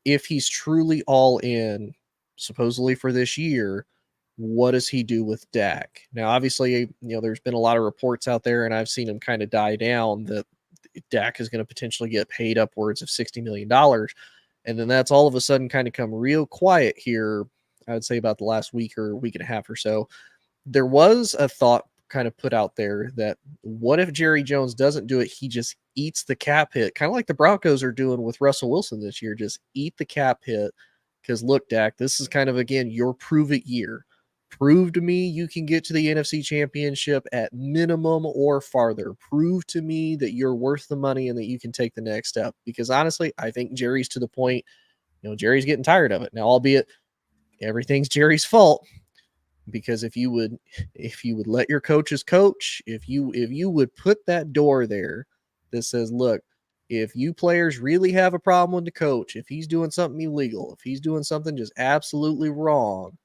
if he's truly all in, supposedly for this year, what does he do with Dak? Now, obviously, there's been a lot of reports out there, and I've seen them kind of die down that Dak is going to potentially get paid upwards of $60 million. And then that's all of a sudden kind of come real quiet here, I would say about the last week or week and a half or so. there was a thought kind of put out there that what if Jerry Jones doesn't do it? He just eats the cap hit, kind of like the Broncos are doing with Russell Wilson this year. Just eat the cap hit. Because look, Dak, this is kind of, again, your prove it year. Prove to me you can get to the NFC Championship at minimum or farther. Prove to me that you're worth the money and that you can take the next step. Because honestly, I think Jerry's to the point, Jerry's getting tired of it. Now, albeit everything's Jerry's fault. Because if you would let your coaches coach, if you would put that door there that says, look, if you players really have a problem with the coach, if he's doing something illegal, if he's doing something just absolutely wrong,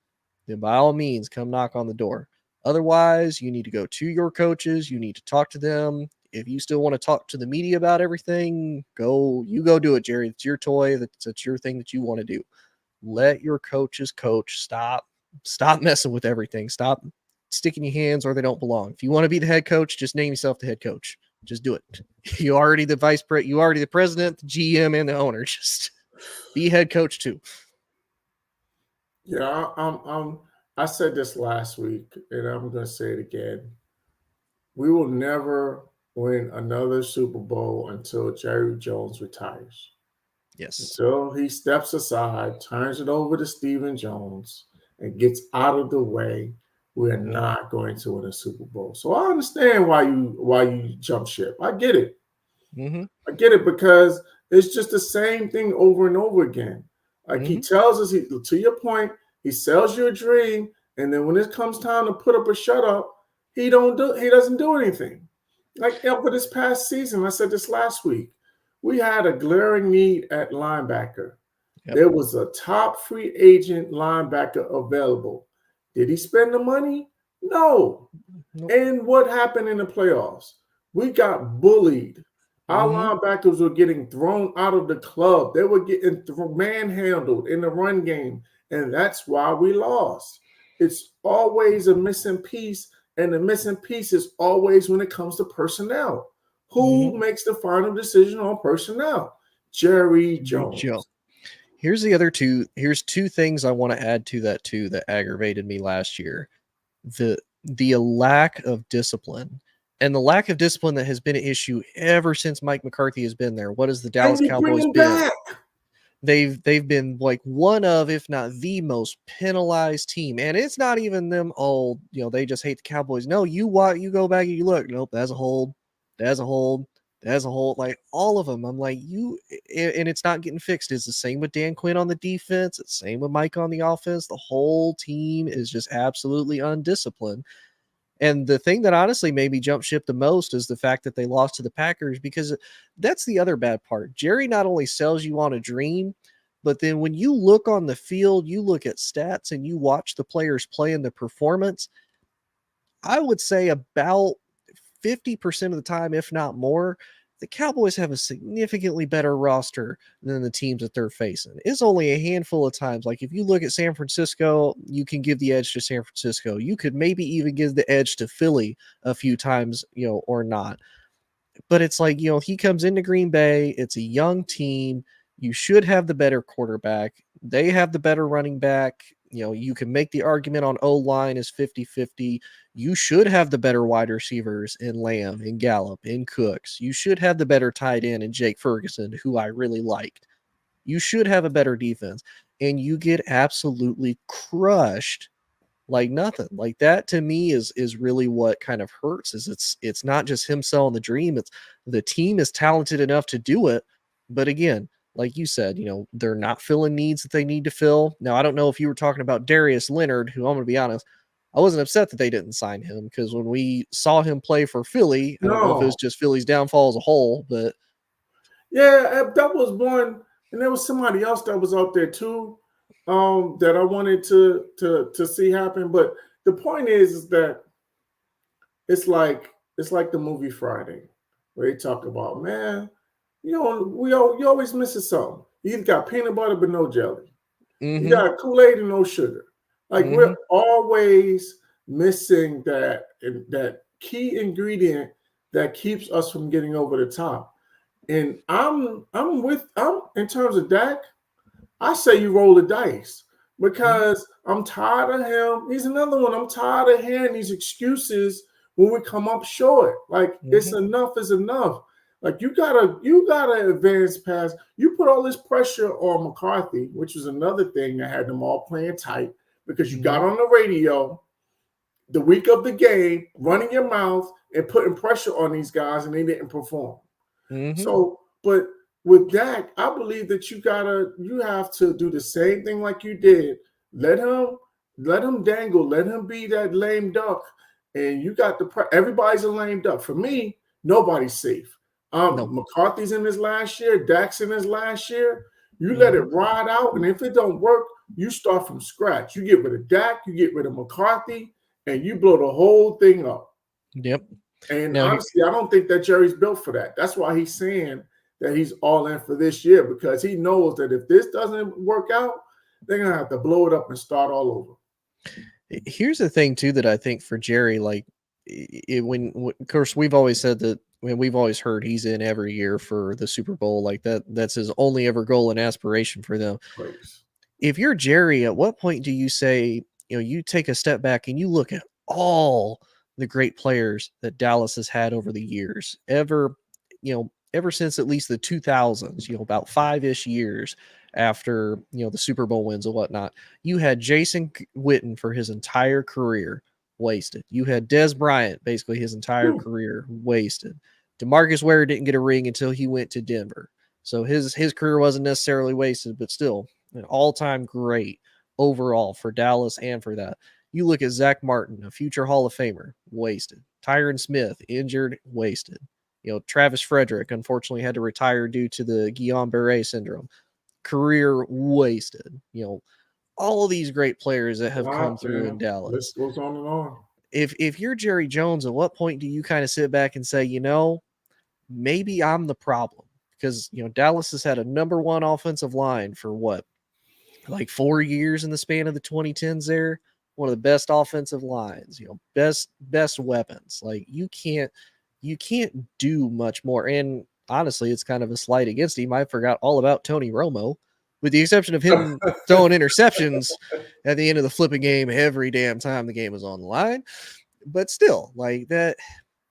then by all means, come knock on the door. Otherwise, you need to go to your coaches. You need to talk to them. If you still want to talk to the media about everything, go do it, Jerry. It's your toy. That's your thing that you want to do. Let your coaches coach. Stop messing with everything. Stop sticking your hands where they don't belong. If you want to be the head coach, just name yourself the head coach. Just do it. You already the you already the president, the GM, and the owner. Just be head coach too. Yeah, I said this last week, and I'm going to say it again. We will never win another Super Bowl until Jerry Jones retires. Yes. Until he steps aside, turns it over to Stephen Jones, and gets out of the way, we're not going to win a Super Bowl. So I understand why you jump ship. I get it. Mm-hmm. I get it, because it's just the same thing over and over again. Like he tells us, to your point, he sells you a dream, and then when it comes time to put up or shut up, he doesn't do anything. Like for this past season, I said this last week, we had a glaring need at linebacker. Yep. There was a top free agent linebacker available. Did he spend the money? No. Nope. And what happened in the playoffs? We got bullied. Our linebackers were getting thrown out of the club. They were getting manhandled in the run game, and that's why we lost. It's always a missing piece, and the missing piece is always when it comes to personnel. Who makes the final decision on personnel? Jerry Jones. Here's two things I want to add to that too that aggravated me last year. The lack of discipline. And the lack of discipline that has been an issue ever since Mike McCarthy has been there. What has the Dallas Cowboys been? Back. They've been like one of, if not the most penalized team. And it's not even them, they just hate the Cowboys. No, you go back and you look. Nope, that's a hold. That's a hold. That's a hold. Like all of them. I'm like, and it's not getting fixed. It's the same with Dan Quinn on the defense. It's the same with Mike on the offense. The whole team is just absolutely undisciplined. And the thing that honestly made me jump ship the most is the fact that they lost to the Packers, because that's the other bad part. Jerry not only sells you on a dream, but then when you look on the field, you look at stats and you watch the players play in the performance, I would say about 50% of the time, if not more, the Cowboys have a significantly better roster than the teams that they're facing. It's only a handful of times. Like if you look at San Francisco, you can give the edge to San Francisco. You could maybe even give the edge to Philly a few times, or not. But it's like, he comes into Green Bay. It's a young team. You should have the better quarterback. They have the better running back. You can make the argument on O-line is 50-50. You should have the better wide receivers in Lamb, in Gallup, in Cooks. You should have the better tight end in Jake Ferguson, who I really liked. You should have a better defense. And you get absolutely crushed like nothing. Like that to me is really what kind of hurts. Is it's not just him selling the dream. It's the team is talented enough to do it. But again, like you said, they're not filling needs that they need to fill. Now, I don't know if you were talking about Darius Leonard, who I'm going to be honest, I wasn't upset that they didn't sign him, because when we saw him play for Philly, I don't know if it was just Philly's downfall as a whole, but. Yeah, that was one. And there was somebody else that was out there too, that I wanted to see happen. But the point is that it's like the movie Friday, where they talk about, man, you always missing something. You got peanut butter but no jelly. You got Kool-Aid and no sugar. Like we're always missing that key ingredient that keeps us from getting over the top. And I'm in terms of Dak, I say you roll the dice, because I'm tired of him. He's another one. I'm tired of hearing these excuses when we come up short. Like it's enough is enough. Like you gotta advance past. You put all this pressure on McCarthy, which was another thing that had them all playing tight because you got on the radio the week of the game, running your mouth and putting pressure on these guys, and they didn't perform. So, but with that, I believe that you have to do the same thing like you did. Let him dangle, let him be that lame duck, and you got everybody's a lame duck. For me, nobody's safe. McCarthy's in his last year, Dak's in his last year. You let it ride out, and if it don't work, you start from scratch. You get rid of Dak, you get rid of McCarthy, and you blow the whole thing up. Yep. And honestly, I don't think that Jerry's built for that. That's why he's saying that he's all in for this year, because he knows that if this doesn't work out, they're going to have to blow it up and start all over. Here's the thing, too, that I think for Jerry, like, of course, we've always said that, we've always heard he's in every year for the Super Bowl. Like that's his only ever goal and aspiration for them. Please. If you're Jerry, at what point do you say, you take a step back and you look at all the great players that Dallas has had over the years, ever since at least the 2000s, about 5-ish years after, the Super Bowl wins and whatnot, you had Jason Witten for his entire career wasted. You had Dez Bryant, basically his entire career wasted. DeMarcus Ware didn't get a ring until he went to Denver. So his career wasn't necessarily wasted, but still an all-time great overall for Dallas and for that. You look at Zach Martin, a future Hall of Famer, wasted. Tyron Smith, injured, wasted. Travis Frederick, unfortunately, had to retire due to the Guillain-Barré syndrome. Career wasted. All of these great players that have come through in Dallas. This goes on and on. If you're Jerry Jones, at what point do you kind of sit back and say, maybe I'm the problem? Because, Dallas has had a number one offensive line for what? Like 4 years in the span of the 2010s there. One of the best offensive lines, best weapons. Like you can't do much more. And honestly, it's kind of a slight against him. I forgot all about Tony Romo, with the exception of him throwing interceptions at the end of the flipping game every damn time the game was on the line. But still, like that,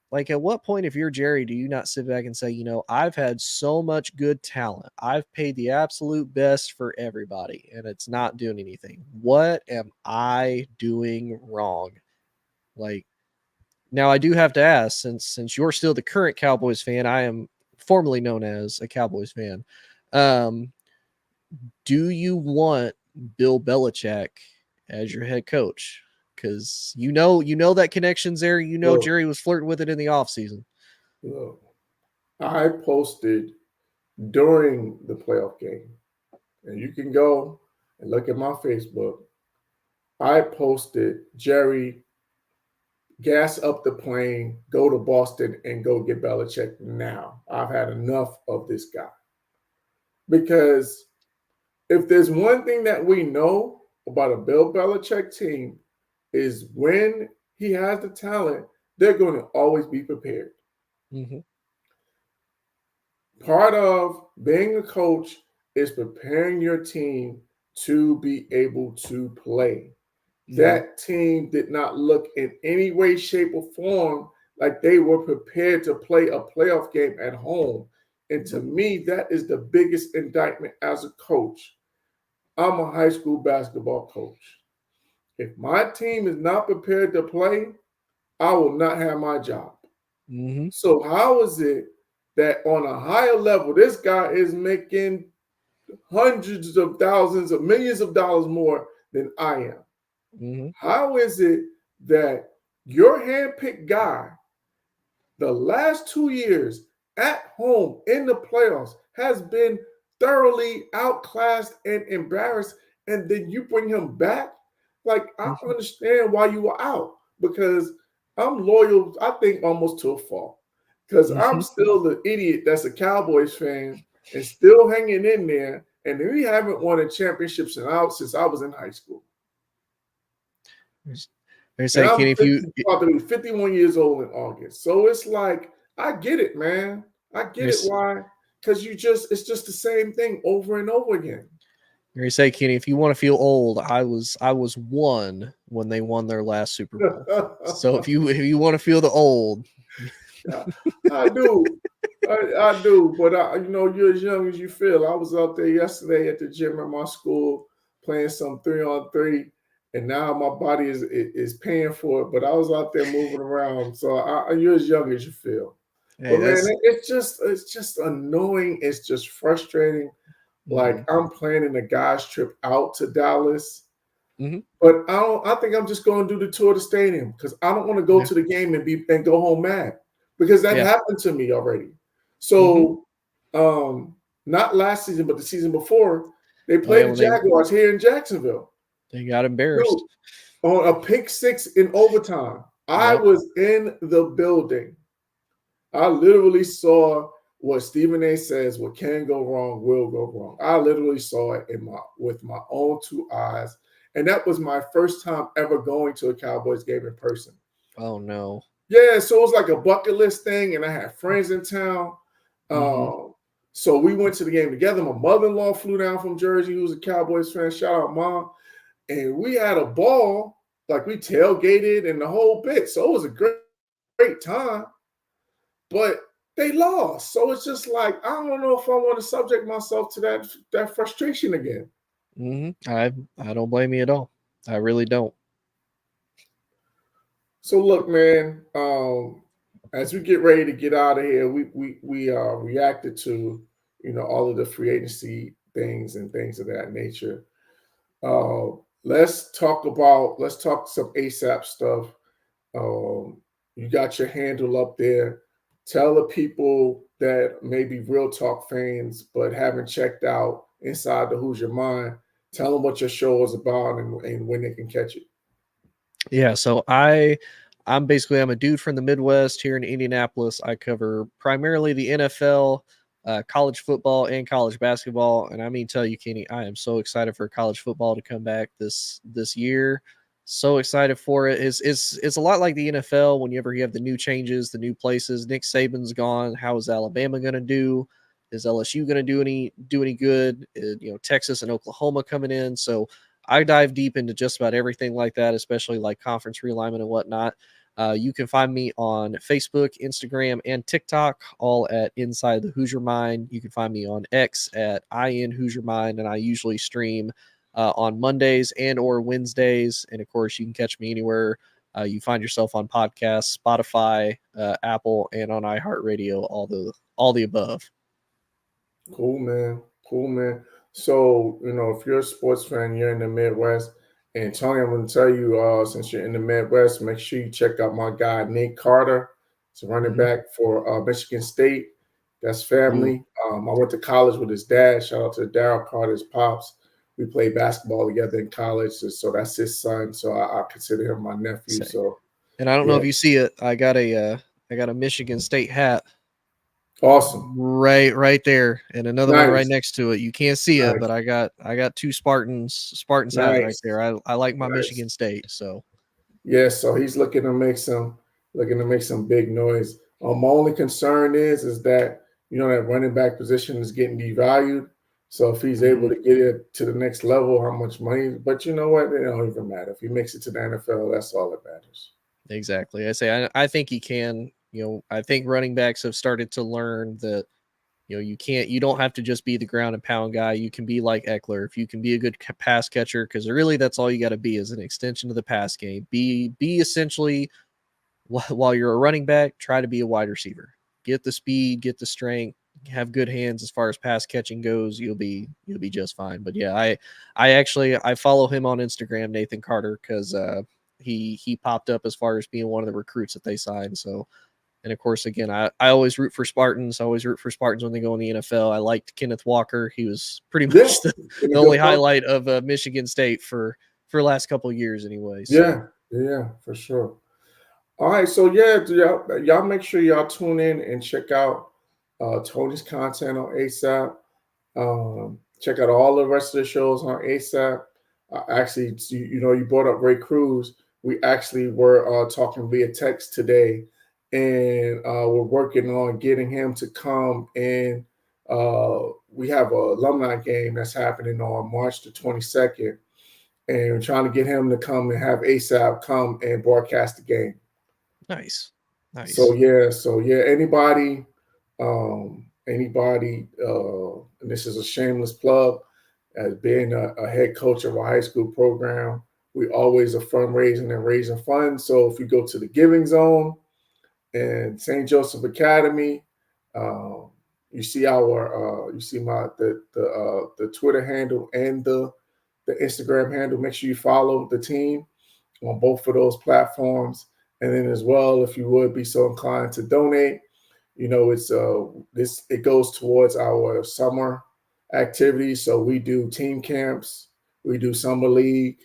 like at what point, if you're Jerry, do you not sit back and say, I've had so much good talent. I've paid the absolute best for everybody, and it's not doing anything. What am I doing wrong? Like, now I do have to ask, since you're still the current Cowboys fan, I am formerly known as a Cowboys fan. Do you want Bill Belichick as your head coach? Because you know that connection's there. Jerry was flirting with it in the offseason. Look, I posted during the playoff game, and you can go and look at my Facebook. I posted, Jerry, gas up the plane, go to Boston, and go get Belichick now. I've had enough of this guy. Because if there's one thing that we know about a Bill Belichick team, is when he has the talent, they're going to always be prepared. Part of being a coach is preparing your team to be able to play. That team did not look in any way, shape, or form like they were prepared to play a playoff game at home. And to me, that is the biggest indictment as a coach. I'm a high school basketball coach. If my team is not prepared to play, I will not have my job. So how is it that on a higher level, this guy is making hundreds of thousands of millions of dollars more than I am? How is it that your handpicked guy, the last 2 years at home in the playoffs, has been thoroughly outclassed and embarrassed, and then you bring him back? Like, I understand why you were out, because I'm loyal, I think, almost to a fault. Because I'm still the idiot that's a Cowboys fan and still hanging in there, and we haven't won a championship since I was in high school. They're saying, I'm 51 years old in August. So it's like, I get it, man. I get it. Why? Because it's just the same thing over and over again. You say, Kenny, if you want to feel old, I was 1 when they won their last Super Bowl. So if you want to feel the old, I do. I do, but you're as young as you feel. I was out there yesterday at the gym at my school playing some 3-on-3, and now my body is paying for it. But I was out there moving around, so you're as young as you feel. hey, But man, it's just annoying. It's just frustrating. Like I'm planning a guys trip out to Dallas, but I think I'm just going to do the tour of the stadium because I don't want to go to the game and go home mad because that happened to me already. So, not last season, but the season before, they played the Jaguars here in Jacksonville. They got embarrassed. Dude, on a pick 6 in overtime. I was in the building. I literally saw what Stephen A says, what can go wrong will go wrong. I literally saw it with my own 2 eyes. And that was my first time ever going to a Cowboys game in person. Oh, no. Yeah, so it was like a bucket list thing, and I had friends in town. So we went to the game together. My mother-in-law flew down from Jersey, who's a Cowboys fan. Shout out, Mom. And we had a ball. Like, we tailgated and the whole bit. So it was a great time. But they lost. So it's just like, I don't know if I want to subject myself to that frustration again. I don't blame you at all. I really don't. So look, man, as we get ready to get out of here, we reacted to, all of the free agency things and things of that nature. Let's talk some ASAP stuff. You got your handle up there. Tell the people that may be Real Talk fans but haven't checked out Inside the Who's Your Mind. Tell them what your show is about and when they can catch it. Yeah, so I'm a dude from the Midwest here in Indianapolis. I cover primarily the NFL, college football, and college basketball. And I mean, tell you, Kenny, I am so excited for college football to come back this year. So excited for it. It's a lot like the NFL. Whenever you have the new changes, the new places, Nick Saban's gone. How is Alabama going to do? Is LSU going to do any good? Texas and Oklahoma coming in. So I dive deep into just about everything like that, especially like conference realignment and whatnot. You can find me on Facebook, Instagram, and TikTok, all at Inside the Who's Your Mind. You can find me on X at IN Who's Your Mind, and I usually stream on Mondays and or Wednesdays. And of course, you can catch me anywhere you find yourself on podcasts, Spotify, Apple, and on iHeartRadio, all the above. Cool, man. So, if you're a sports fan, you're in the Midwest, and Tony, I'm going to tell you, since you're in the Midwest, make sure you check out my guy, Nate Carter. He's a running back for Michigan State. That's family. I went to college with his dad. Shout out to Daryl Carter's pops. We played basketball together in college, so that's his son. So I consider him my nephew. So, and I don't know if you see it. I got a Michigan State hat. Awesome. Right there, and another one right next to it. You can't see it, but I got 2 Spartans hats right there. I like my Michigan State. So so he's looking to make some big noise. My only concern is that that running back position is getting devalued. So if he's able to get it to the next level, how much money? But you know what? It don't even matter. If he makes it to the NFL, that's all that matters. Exactly. I think he can. I think running backs have started to learn that, you don't have to just be the ground and pound guy. You can be like Eckler. If you can be a good pass catcher, because really that's all you got to be is an extension of the pass game. Be essentially, while you're a running back, try to be a wide receiver. Get the speed, get the strength, have good hands as far as pass catching goes. You'll be just fine. But yeah, I follow him on Instagram, Nathan Carter, because he popped up as far as being one of the recruits that they signed. So. And of course, again, I always root for Spartans. I always root for Spartans when they go in the NFL. I liked Kenneth Walker. He was pretty much the only highlight of Michigan State for the last couple of years anyway. So. Yeah, for sure. All right, so y'all make sure y'all tune in and check out Tony's content on ASAP. Check out all the rest of the shows on ASAP. Actually, you brought up Ray Cruz. We actually were talking via text today. And we're working on getting him to come and we have an alumni game that's happening on March the 22nd, and we're trying to get him to come and have ASAP come and broadcast the game. Nice. So yeah, anybody, and this is a shameless plug, as being a head coach of a high school program, we always are fundraising and raising funds. So if you go to the Giving Zone and St. Joseph Academy, you see the Twitter handle and the Instagram handle. Make sure you follow the team on both of those platforms. And then as well, if you would be so inclined to donate, it goes towards our summer activities. So we do team camps, we do summer league,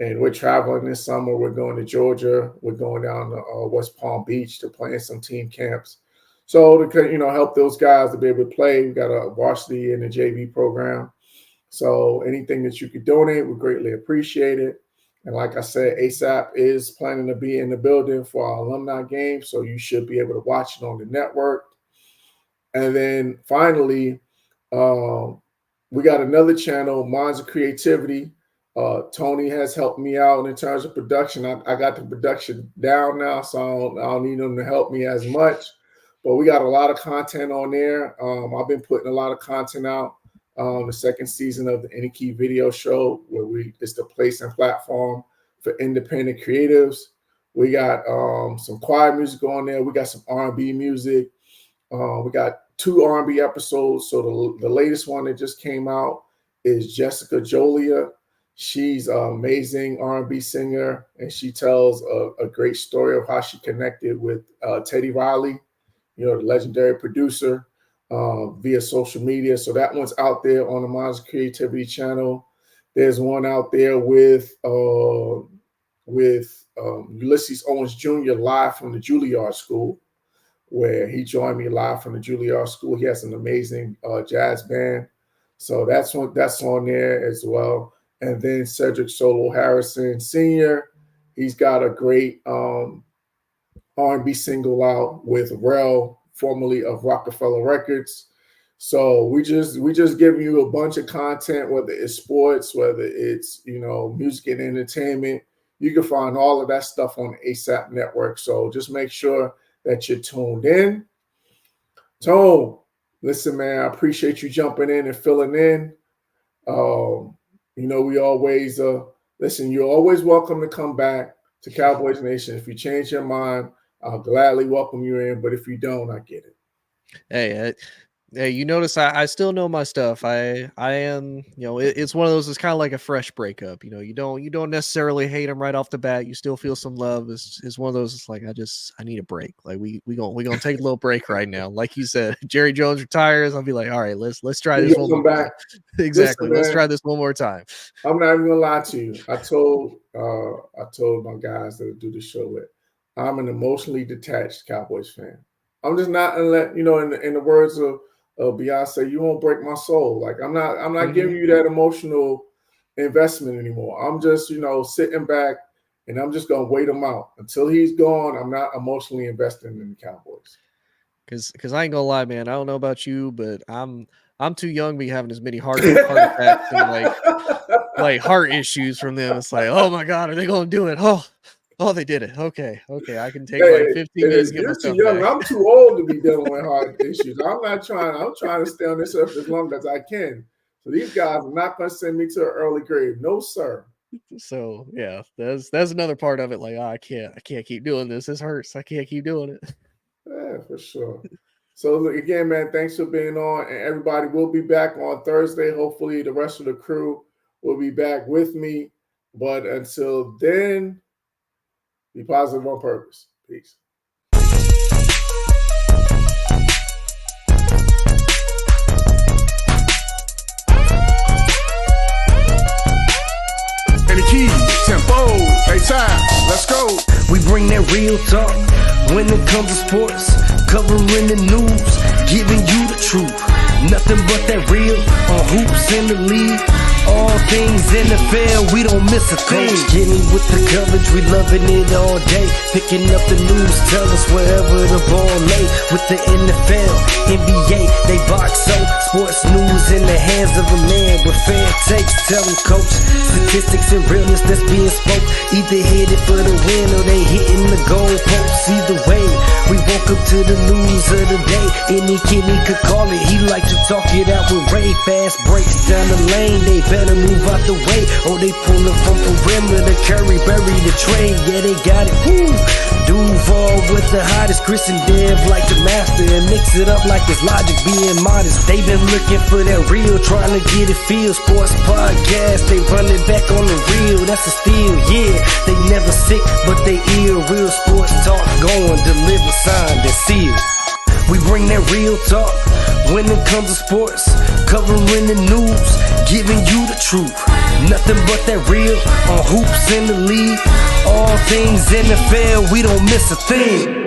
and we're traveling this summer. We're going to Georgia. We're going down to West Palm Beach to play in some team camps. So to help those guys to be able to play, we got a varsity and a JV program. So anything that you could donate, we greatly appreciate it. And like I said, ASAP is planning to be in the building for our alumni game, so you should be able to watch it on the network. And then finally, we got another channel, Minds of Creativity. Tony has helped me out in terms of production. I got the production down now, so I don't need him to help me as much. But we got a lot of content on there. I've been putting a lot of content out. The second season of the Any Key video show, where it's the place and platform for independent creatives. We got some choir music on there. We got some R&B music. We got 2 R&B episodes. So the latest one that just came out is Jessica Jolia. She's an amazing R&B singer, and she tells a great story of how she connected with Teddy Riley, the legendary producer, via social media. So that one's out there on the Minds of Creativity channel. There's one out there with Ulysses Owens Jr. live from the Juilliard School, where he joined me live from the Juilliard School. He has an amazing jazz band. So that's on there as well. And then Cedric Solo Harrison Sr., he's got a great R&B single out with Rel, formerly of Rockefeller Records. So we just giving you a bunch of content, whether it's sports, whether it's music and entertainment. You can find all of that stuff on the ASAP network. So just make sure that you're tuned in. Tone, listen, man, I appreciate you jumping in and filling in. We always listen. You're always welcome to come back to Cowboys Nation. If you change your mind, I'll gladly welcome you in, but if you don't, I get it. Hey, you notice I still know my stuff. I am, it's one of those. It's kind of like a fresh breakup. You don't necessarily hate them right off the bat. You still feel some love. It's one of those. It's like I need a break. Like we gonna take a little break right now. Like you said, Jerry Jones retires. I'll be like, all right, let's try this one more time. Exactly. Listen, let's try this one more time. I'm not even gonna lie to you. I told my guys that I do the show with, I'm an emotionally detached Cowboys fan. I'm just not gonna let in the words of Beyonce, you won't break my soul. Like I'm not giving you that emotional investment anymore. I'm just sitting back and I'm just gonna wait him out until he's gone. I'm not emotionally invested in the Cowboys. Because I ain't gonna lie, man. I don't know about you, but I'm too young to be having as many heart attacks and like heart issues from them. It's like, oh my God, are they gonna do it? Oh, they did it. Okay. I can take 15 minutes to get myself too young. back. I'm too old to be dealing with heart issues. I'm trying to stay on this earth as long as I can. So these guys are not going to send me to an early grave. No, sir. So yeah, that's another part of it. Like, I can't keep doing this. This hurts. I can't keep doing it. Yeah, for sure. So look, again, man, thanks for being on. And everybody will be back on Thursday. Hopefully the rest of the crew will be back with me. But until then, be positive on purpose. Peace. Any keys, tempo, ASAP, let's go. We bring that real talk when it comes to sports, covering the news, giving you the truth. Nothing but that real on hoops in the league. All things NFL, we don't miss a thing. Getting with the coverage, we loving it all day. Picking up the news, tell us wherever the ball lay. With the NFL, NBA, they box so sports news in the hands of a man with fair takes. Tell him, coach, statistics and realness that's being spoke. Either headed for the win or they hitting the goal posts. Either way, we woke up to the news of the day. Any kid he could call it, he like to talk it out with Ray. Fast breaks down the lane, they better move out the way, or they pulling from perimeter. Curry bury the trade, yeah they got it. Woo! Duval with the hottest, Chris and Dev like the master, and mix it up like it's Logic being modest. They been looking for that real, trying to get it feel. Sports podcast, they running back on the real. That's a steal, yeah. They never sick, but they ill. Real sports talk going, deliver, signed and sealed. We bring that real talk when it comes to sports, covering the news, giving you the truth. Nothing but that real on hoops in the league. All things NFL, we don't miss a thing.